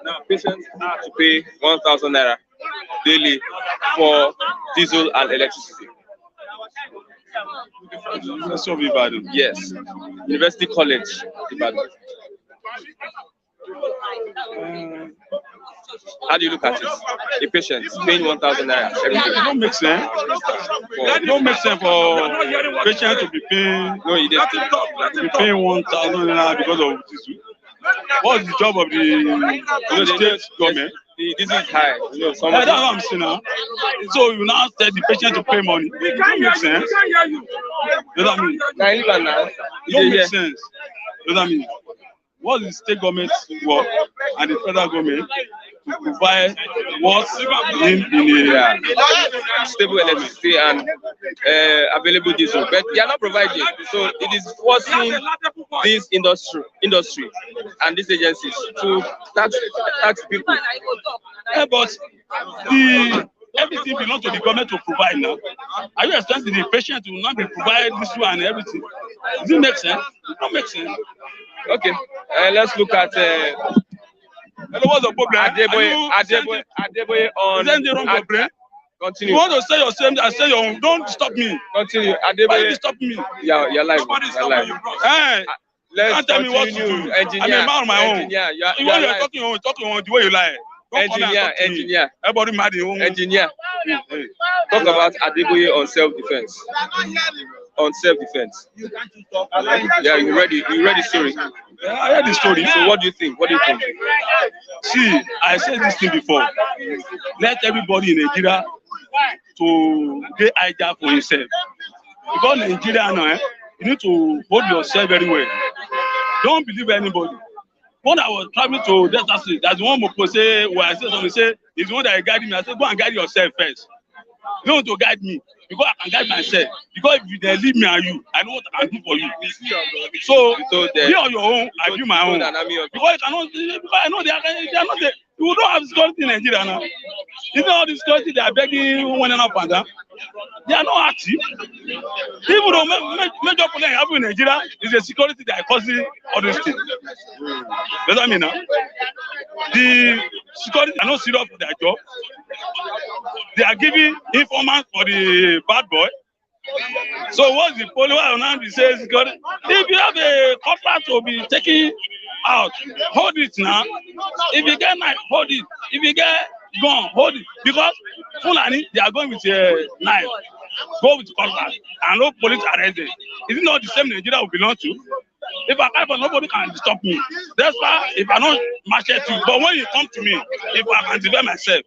Now, patients have to pay 1,000 naira daily for diesel and electricity. University of Ibadan. Yes. University College, Ibadan. How do you look at it? A patient paying 1,000 naira every day. It don't make sense. It don't make sense for patient to be paying. No, it doesn't. Be paying 1,000 naira because of this. What's the job of the state government? This is high. That's what I'm saying now. So you now tell the patient to pay money. It don't make sense. You know what I mean? It don't make sense. You know what I mean? What is the state government's work and the federal government to provide what's in a stable electricity and available diesel, but they are not providing. So it is forcing this industry and these agencies to tax people. Yeah, but everything belongs to the government to provide now. Are you expecting the patient to not be provide this one and everything? Does it make sense? It don't make sense. Okay, let's look at what's the problem? Adeboye on. Is the wrong problem? Continue. You want to say your same? I say your own. Don't stop me. Continue. Adeboye. Why you stop me? Yeah, you're live. You're live. Hey, let's tell me what to do. Engineer. I'm a man on my own. Engineer, you're talking the way you lie. Engineer. Everybody mad in engineer. Talk about Adeboye on self-defense. On self-defense. Yeah, you read the story. Yeah, I heard the story. So what do you think? See, I said this thing before. Let everybody in Nigeria to get idea for himself. Because Nigeria now, you need to hold yourself very well. Don't believe anybody. When I was traveling to Delta State, that's one more say where I said something, say, it's one that guided me. I said, go and guide yourself first. You don't want to guide me, because I can guide myself. Because if they leave me and you, I know what I can do for you. So, be on your own, I do my own. Because I know they are not there. You don't have security in Nigeria now. You know all the security they are begging one and up and down. They are not active. Even though major problem you have in Nigeria is the security that are causing all these things. Does that mean now? The security are not serious for their job. They are giving informants for the bad boy. So what's the follower now? He says, if you have a contract to be taken out, hold it now. If you get knife, hold it. If you get gun, hold it. Because Fulani, they are going with a knife. Go with contract and no police arrest them. Is it not the same Nigeria we belong to? If I fight for nobody can stop me. That's why if I don't machete you. But when you come to me, if I can defend myself,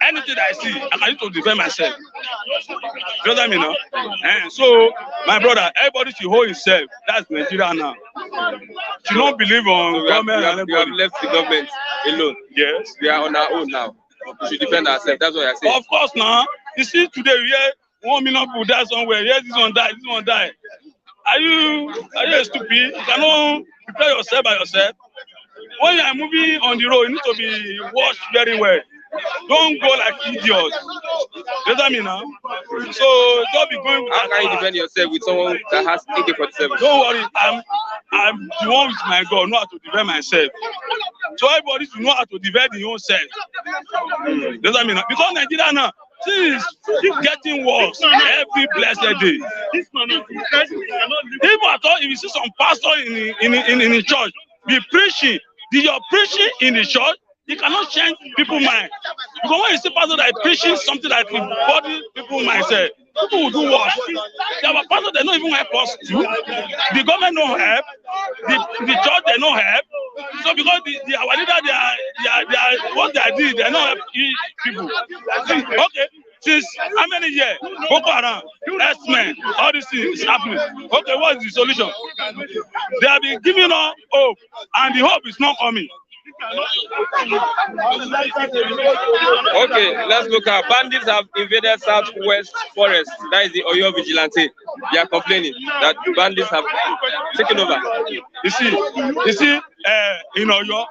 anything that I see, I can use to defend myself. You know what I mean now? And so, my brother, everybody should hold himself. That's Nigeria now. Should not believe on government. We have left the government alone. Yes. We are on our own now. We should defend ourselves. That's what I say. Of course now. You see today we hear 1 million people die somewhere. Yes, this one die, this one die. Are you stupid? You cannot prepare yourself by yourself. When you are moving on the road, you need to be watched very well. Don't go like idiots. You know what I mean now? So don't be going with How can you defend yourself with someone that has AK-47? Don't worry, I'm the one with my God, know how to defend myself. So everybody should know how to defend their own self. You know what I mean? Because Nigeria now, things keep getting worse every blessed day. Even at all, if you see some pastor in the church be preaching, you're preaching in the church, you cannot change people's mind. Because when you see pastor that is preaching something that will body people's mindset, people will do worse. There are pastors that don't even help us too. The government don't help. The church they don't help. So because our leader they are what they did, they don't help people. Okay. Since how many years? Boko Haram, S-Men, all these things is happening. Okay, what is the solution? They have been giving us hope, and the hope is not coming. Okay, let's look at bandits have invaded Southwest Forest. That is the Oyo vigilante. They are complaining that bandits have taken over. You see, in Oyo,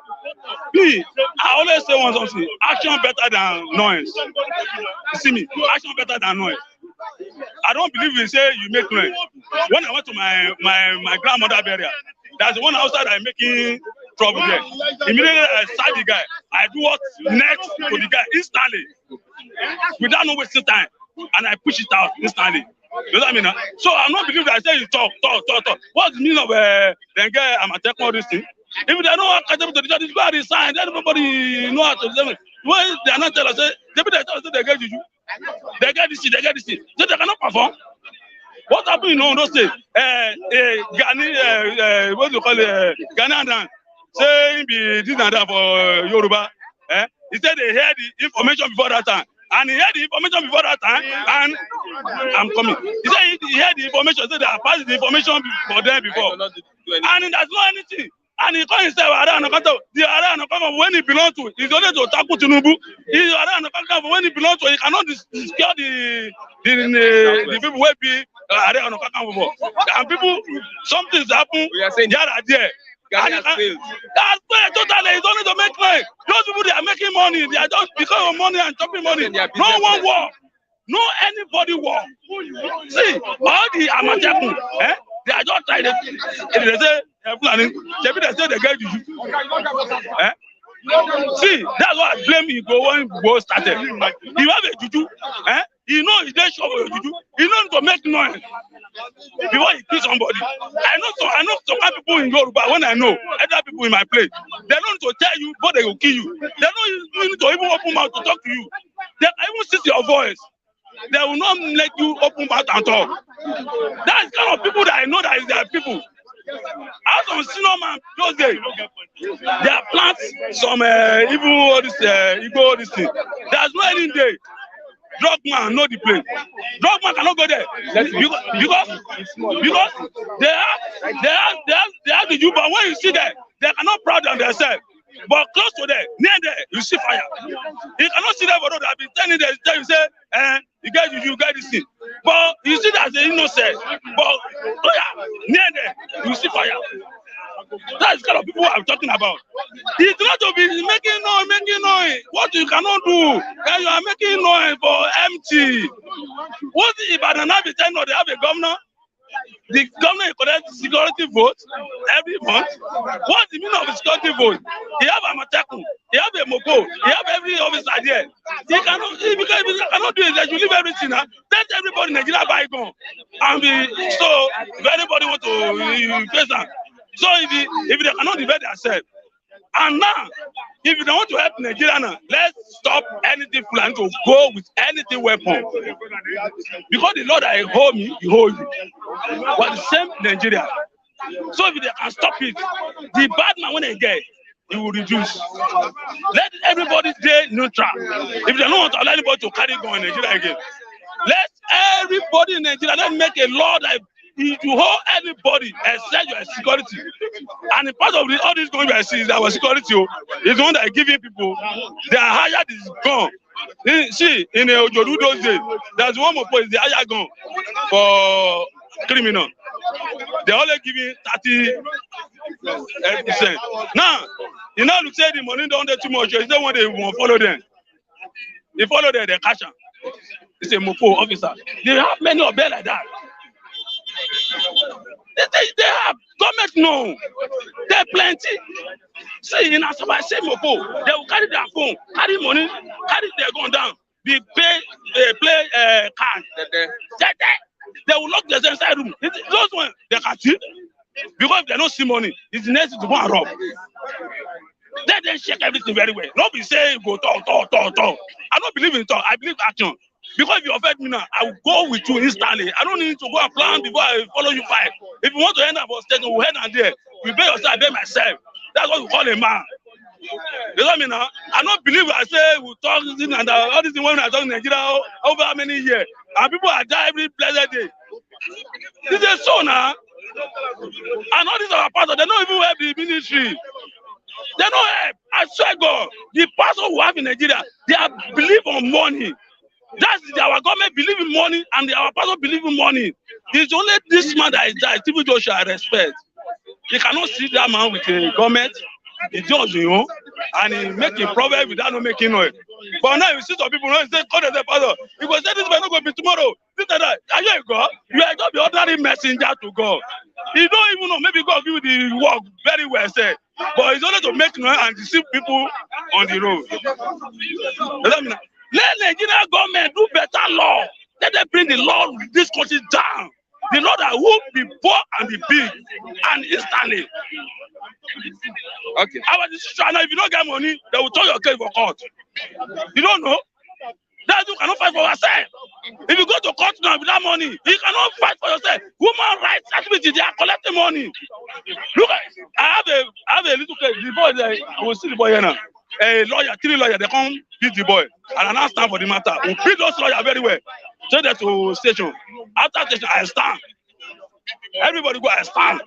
I always say one something: action better than noise. You see me, action better than noise. I don't believe in say you make noise. When I went to my grandmother burial, there's the one outside I'm making trouble there. Immediately I saw the guy. I do what next to the guy instantly, without no wasting time, and I push it out instantly. You know what I mean? So I'm not believing that I say you talk. What's the meaning of then guy I'm attacking all this thing? If they don't catch them to the judge, it's bad sign. Everybody know how to do it. When they are not telling us, they tell us they get you. They get this thing. So they cannot perform. What happened in those states? Ghani, what do you call it? Ghana, say be this and that for Yoruba. He said they heard the information before that time. And he heard the information before that time, and I'm coming. He said he heard the information, so they have passed the information for them before. And that's not anything. And he called himself when he belongs to, he's only to tackle Tinubu. He's when he belongs to, he cannot secure the people who be and people, something's happened. We are saying there. Ghana has failed. That's fair, totally. It's only to make money. Those people, they are making money. They are just because of money and chopping money. No one war. No anybody war. See, all the Amateku, they are just trying to say, they say they get you. See, that's why I blame Igbo when Igbo started. You have a juju, you know he didn't show for your juju. You know to make noise before he kill somebody. I know some people in Yoruba, when I know other people in my place, they don't need to tell you but they will kill you. They don't need to even open mouth to talk to you. They even see your voice. They will not let you open mouth and talk. That's the kind of people that I know that is their people. As on senior man those days, they have plants some even all this Igbo this thing. There's no any day. Drug man know the place. Drug man cannot go there because they have the Juba. When you see them, they cannot proud of themselves. But close to there, near there, you see fire. You cannot see them for those that have been telling them, you say, you get this thing. But you see that as an innocent. But near there, you see fire. That's the kind of people I'm talking about. It's not to be making noise. What you cannot do, and you are making noise for empty. What if I don't have a tenor, they have a governor? The government collects security votes every month. What's the meaning of a security vote? He have a Amatekun, he have a Mopo, he have every officer there. He cannot do it. They should leave everything. Let everybody in Nigeria buy gun. And so if anybody want to face that, so if they cannot defend themselves, and now if they want to help Nigeria now, let's stop anything plan to go with anything weapon. Because the Lord that hold me, he hold you. But the same Nigeria. So if they can stop it, the bad man when they get, it will reduce. Let everybody stay neutral. If they don't want to allow anybody to carry gun in Nigeria again, let everybody in Nigeria let make a law that if you hold anybody except your security. And the part of all this going to see is our security is the one that is giving people, they are hired this gun. See, in the Ojodu those days, there's one more place, the higher gun for criminal. They only giving 30%. Now, you know, look say the money don't get too much. Is that one they won't follow them? They follow them, they catch them. It's a Mopo officer. They have many of them like that. They have government no. They're plenty. See, in Asaba, say Mopo, they will carry their phone, carry money, carry their gun down. They play card. They will lock themselves inside room. Those ones they can see because if they don't see money, it's next to go and rob. Let them check everything very well. Nobody say go talk. I don't believe in talk. I believe action. Because if you offend me now, I will go with you instantly. I don't need to go and plan before I follow you fight. If you want to end up on stage, we'll head and there. We pay yourself, I pay myself. That's what we call a man. You know what I mean now? I don't believe I say we talk this and all this when I talk in Nigeria over how many years. And people are dying every blessed day. This is so now. And all these are part of they don't even help the ministry. They don't help. I swear God, the pastor who have in Nigeria, they are believe on money. That's our government believe in money and our pastor believe in money. It's only this man that is there, Steve Joshua I respect. You cannot see that man with the government. He just, and he make a problem without not making noise. But now you see some people, say, call the pastor. He will say, this man not going to be tomorrow. This and that. Are you a God? You are just the ordinary messenger to God. He don't even know. Maybe God give you the work very well said. But it's only to make noise and deceive people on the road. Let Nigerian government do better law. Let them bring the law of this country down. The law that will be poor and be big and instantly. Okay. Our decision now, if you don't get money, they will turn your case for court. You don't know? That you cannot fight for yourself. If you go to court now without money, you cannot fight for yourself. Human rights activities, they are collecting money. Look, I have a little case. The boy there, I will see the boy here now. A lawyer, 3 lawyers, they come beat the boy. And I now stand for the matter. We beat those lawyers very well. Take that to station. After station, I stand. Everybody go, I stand.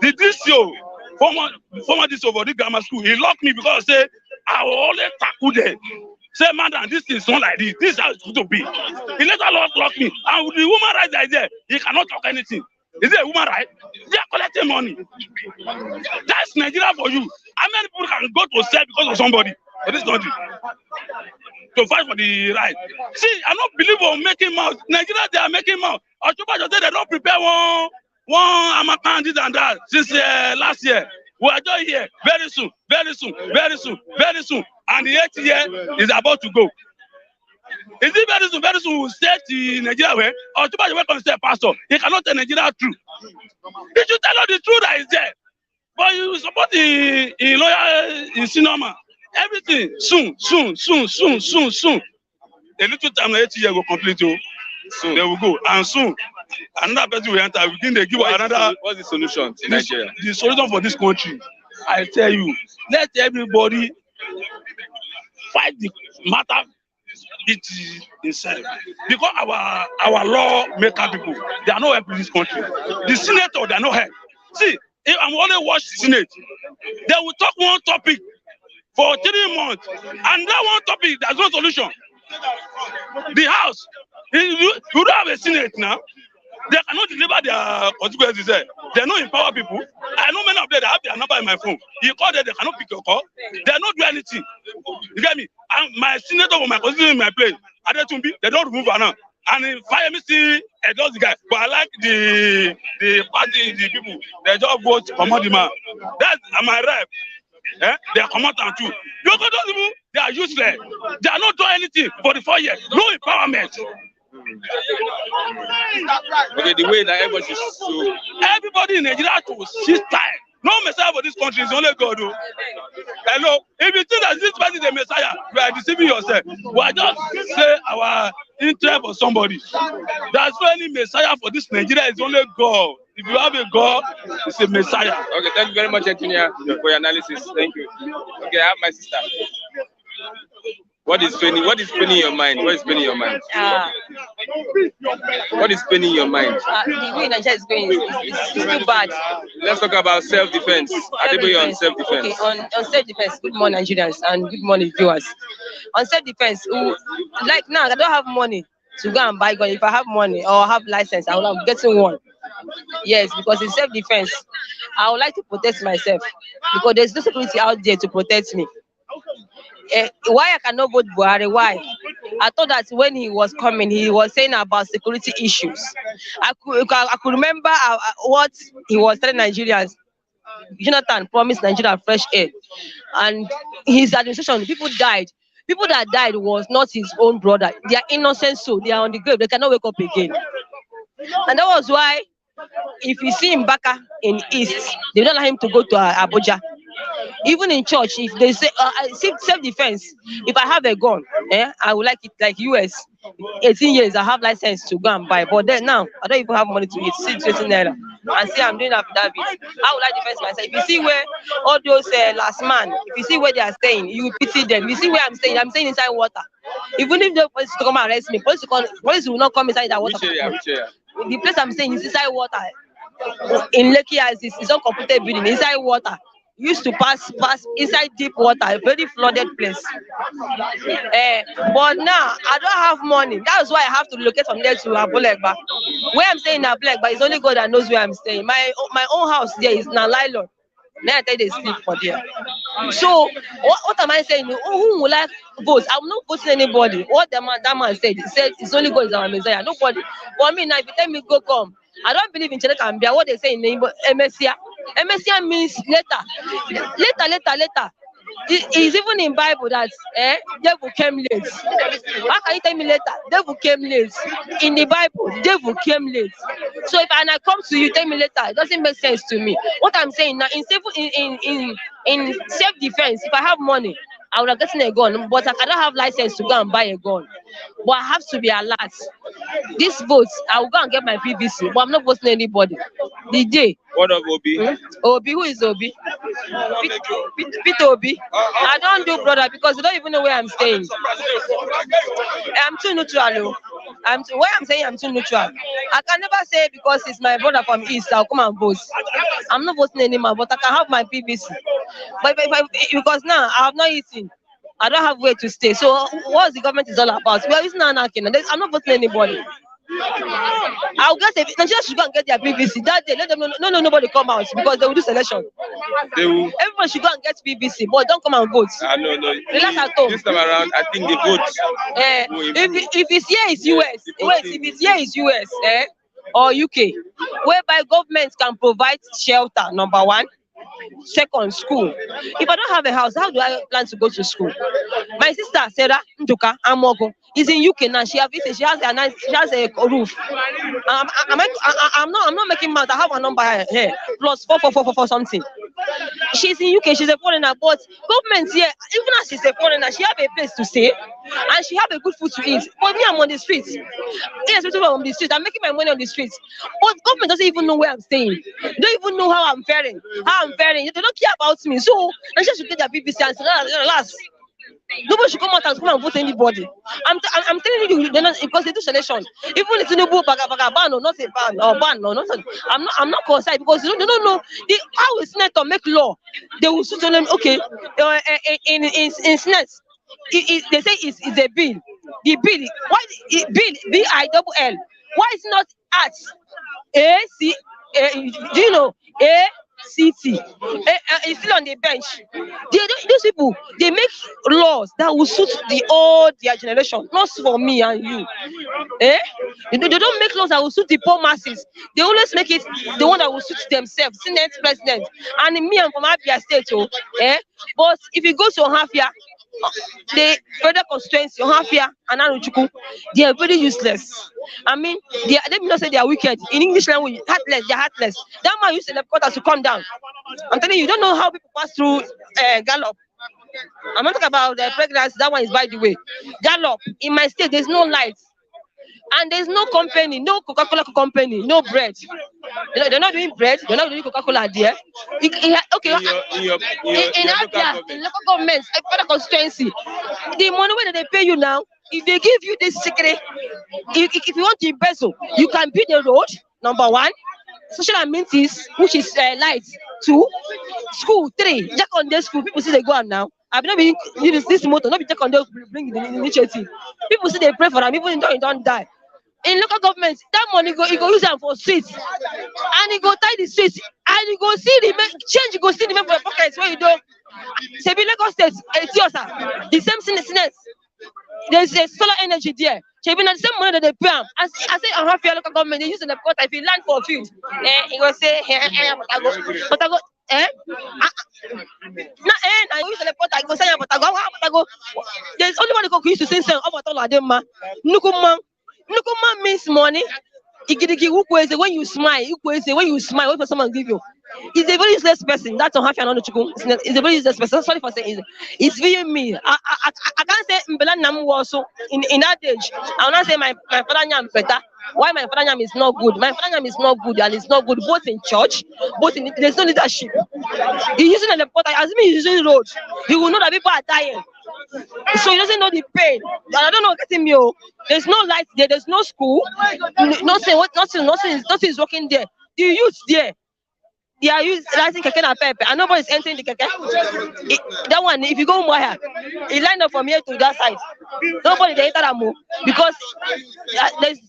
The DCO, former DCO for the grammar school, he locked me because I say, I will always tackle them. Say, madam, this is not like this. This is how it's going to be. He later lock me. And with the woman right there, he cannot talk anything. Is it a woman right? They are collecting money. That's Nigeria for you. How many people can go to sell because of somebody? For this country. To fight for the right. See, I don't believe on making mouth. Nigeria, they are making mouth. October just said they don't prepare one Amakan, this and that since last year. We are just here very soon. And the 8th year is about to go. Is it very soon we'll set the Nigeria way? October you welcome to say pastor. He cannot tell Nigeria truth. He should tell us the truth that is there. But you support the lawyer in cinema. Everything soon. A little time 8 years will complete you. Soon they will go. And soon another person will enter. Within they give another. What's the solution in Nigeria? The solution for this country, I tell you, let everybody fight the matter it itself. Because our law maker people, they are not helping this country. The senator, they are not help. See, if I'm only watch Senate, they will talk one topic for 3 months, and that one topic, there's no solution. The House, you don't have a Senate now. They cannot deliver their consequences there. They don't empower people. I know many of them, they have their number in my phone. You call them, they cannot pick your call. They don't do anything. You get me? And my senator for my constituency in my place, Adetumbi, they don't remove her now. And in fire me see those guys. But I like the party, the people. They just vote for the man. That's my rep. They are commander too. You go those people, they are useless. They are not doing anything for the 4 years. No empowerment. Okay, the way that everybody should. Everybody in Nigeria to sit tight. No Messiah for this country is only God. Oh. Hello, if you think that this person is a Messiah, you are deceiving yourself. We are just say our interest for somebody. There's no any Messiah for this Nigeria. It's only God. If you have a God, it's a Messiah. Okay, thank you very much, Engineer, for your analysis. Thank you. Okay, I have my sister. What is spinning your mind? What is spinning your mind? What is spinning your mind? The way Nigeria is going is too bad. Let's talk about self-defense. Adeboye on self-defense. Okay, on self-defense. Good morning, Nigerians, and good morning, viewers. On self-defense, like now, I don't have money to go and buy gun. If I have money or have license, I will have getting one. Yes, because in self-defense, I would like to protect myself because there's no security out there to protect me. Why I cannot vote Buhari? Why? I thought that when he was coming, he was saying about security issues. I could remember what he was telling Nigerians. Jonathan promised Nigeria fresh air, and his administration, people died. People that died was not his own brother. They are innocent souls. They are on the grave. They cannot wake up again. And that was why, if you see him back in East, they don't allow him to go to Abuja. Even in church, if they say self-defense, if I have a gun, I would like it like US. 18 years, I have license to go and buy. But then now, I don't even have money to eat. See, 20 naira. And see, I'm doing affidavit. How would I defend myself? If you see where all those last man, if you see where they are staying, you pity them. You see where I'm staying inside water. Even if the police to come and arrest me, police will not come inside that water. Which area? The place I'm staying is inside water. In Lekki, it's not completed building, inside water. Used to pass inside deep water, a very flooded place. But now I don't have money. That's why I have to relocate from there to Abulegba. Where I'm staying in Abulegba, it's only God that knows where I'm staying. My own house there is Nalailon. Now I tell they sleep for there. So what am I saying? Who will I vote? I'm not voting anybody. What that man said, he said it's only God is our Messiah. Nobody. For me now, if you tell me go come, I don't believe in Chineke. What they say in name MSCA. MSCA means later. It's even in Bible that devil came late. How can you tell me later? Devil came late. In the Bible, devil came late. So if I come to you, tell me later, it doesn't make sense to me. What I'm saying now, in self-defense, if I have money, I would have gotten a gun, but I cannot have license to go and buy a gun. But I have to be alert. This vote, I will go and get my PVC, but I'm not voting anybody. The day. What of Obi? Obi, who is Obi? Peter Obi. I don't do brother because you don't even know where I'm staying. I'm too neutral. Why I'm saying I'm too neutral. I can never say because it's my brother from East, I'll come and vote. I'm not voting anymore, but I can have my PVC. But because now I have not eaten. I don't have where to stay. So what the government is all about? We are using anarchy. I'm not voting anybody. I'll get a Nigeria should go and get their PVC that day. Let them know, nobody come out because they will do selection. Everyone should go and get PVC, but don't come and vote. No. Relax at home. This time around, I think the vote. If it's here, it's US. If it's here, it's US or UK, whereby government can provide shelter. Number one. Second, school. If I don't have a house, how do I plan to go to school? My sister Sarah Nduka Amogo is in UK now. She has a roof. I'm not making math. I have a number here plus 444 something. She's in UK. She's a foreigner, but government here, even as she's a foreigner, she have a place to stay and she have a good food to eat. But me, I'm on the streets. Yes, I'm on the streets. I'm making my money on the streets. But government doesn't even know where I'm staying. They don't even know how I'm faring. They don't care about me. So I should get their BBC and say, last. Nobody should come out and vote anybody. I'm telling you, because they do selection. Even if it's a ban or not a ban or ban or not, I'm not concerned because they don't know how a senator make law. They will suit them. Okay, in Senate, they say it's a bill. The bill, why BILL? Why is not at AC? Do you know city. He's still on the bench. Those people, they make laws that will suit their generation, not for me and you. They don't make laws that will suit the poor masses. They always make it the one that will suit themselves, Senate president. And me, I'm from Abia State, but if you go to Ohafia, the federal constituency, Ohafia and Aruchukwu, they are very useless. I mean, let me not say they are wicked. In English language, heartless, they're heartless. That man used to helicopter to come down. I'm telling you, you don't know how people pass through Gallop. I'm not talking about the pregnancy, that one is by the way. Gallop, in my state, there's no lights. And there's no company, no Coca-Cola company, no bread. They're not doing bread, they're not doing Coca-Cola there. Okay, in Abia, in local governments, federal constituency, the money that they pay you now, if they give you this secret, if you want to embezzle, you can build a road, number one, social amenities, which is lights, 2, school, 3, check on their school, people see they go out now. I've not been this motor, not be check on them, bring the initiative. People see they pray for them, even though they don't die. In local governments, that money he go use them for streets, and he go tie the streets, and you go see the change, you go see the for your pockets where you don't. Say be Lagos State, the same Senate. There's a solar energy there. Say be the same money that they pay them. I say I have your local government, they use the because if you land for a field, he go say but I go. I use the report. I go say, but I go. There's only one who used to say, "Oh, but all of them, man. Nukuma means money. When you smile, when you smile, what someone give you? He's a very useless person. That's on half an hour. He's a very useless person. Sorry for saying it's viewing me. I can't say Mbela Namu also in that age. I will not say my father Nyam better. Why my father Nyam is not good? My father Nyam is not good, and it's not good both in church, both in there's no leadership. He's using the report as me using road. He will know that people are dying. So he doesn't know the pain. And I don't know getting me. There's no light there, there's no school, nothing is working there. The youth there. They are rising keke and pepe, and nobody is entering the keke. That one, if you go Mwaya, it line up from here to that side. Nobody they enter that move because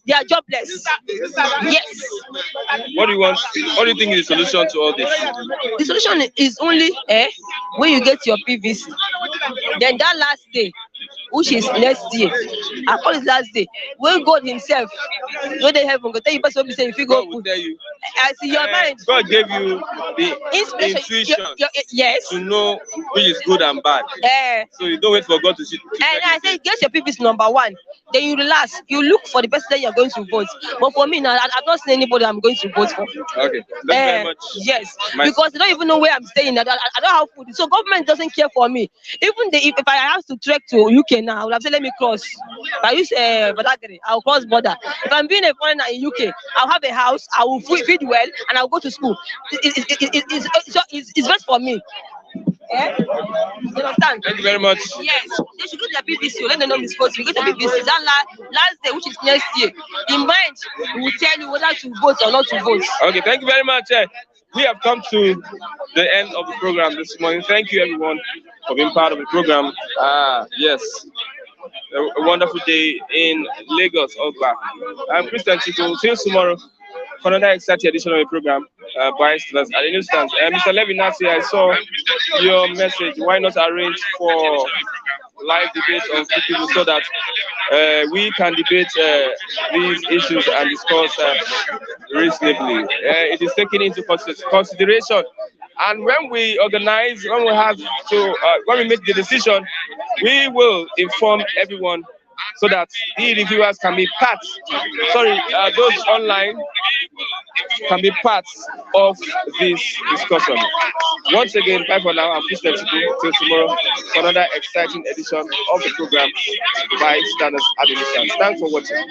they are jobless. Yes. What do you want? What do you think is the solution to all this? The solution is only when you get your PVC. Then that last day, which is next year, I call it last day. When God Himself, when they heaven go tell you, person say if you go, God will tell you. I see your mind. God gave you the intuition yes, to know which is good and bad. So you don't wait for God to see. And I say, get your PVC number 1. Then you relax. You look for the person that you're going to vote. But for me now, I've not seen anybody I'm going to vote for. Okay. Thank you very much. Yes, because they don't even know where I'm staying. I don't have food. So government doesn't care for me. Even if I have to trek to UK now, I would have said let me cross. If I use Badagry, I'll cross border. If I'm being a foreigner in UK, I'll have a house, I will feed well, and I'll go to school. It's best for me. You understand? Thank you very much. Yes, they should go to the BBC. Let them know this course. We go to the BBC. That last day, which is next year, the mind will tell you whether to vote or not to vote. Okay, thank you very much. We have come to the end of the program this morning. Thank you, everyone, for being part of the program. Yes, a wonderful day in Lagos, Ogba. I'm Christian Chico. See you tomorrow for another exciting edition of the program. By students at the newsstands. Mr. Levinati, I saw your message. Why not arrange for live debate of people so that we can debate these issues and discuss reasonably. It is taken into consideration, and when we organize, when we make the decision, we will inform everyone so that the reviewers can be part. Those online can be part of this discussion. Once again, bye for now. I'm Christian Chiku. Till tomorrow for another exciting edition of the program by Standards Administration. Thanks for watching.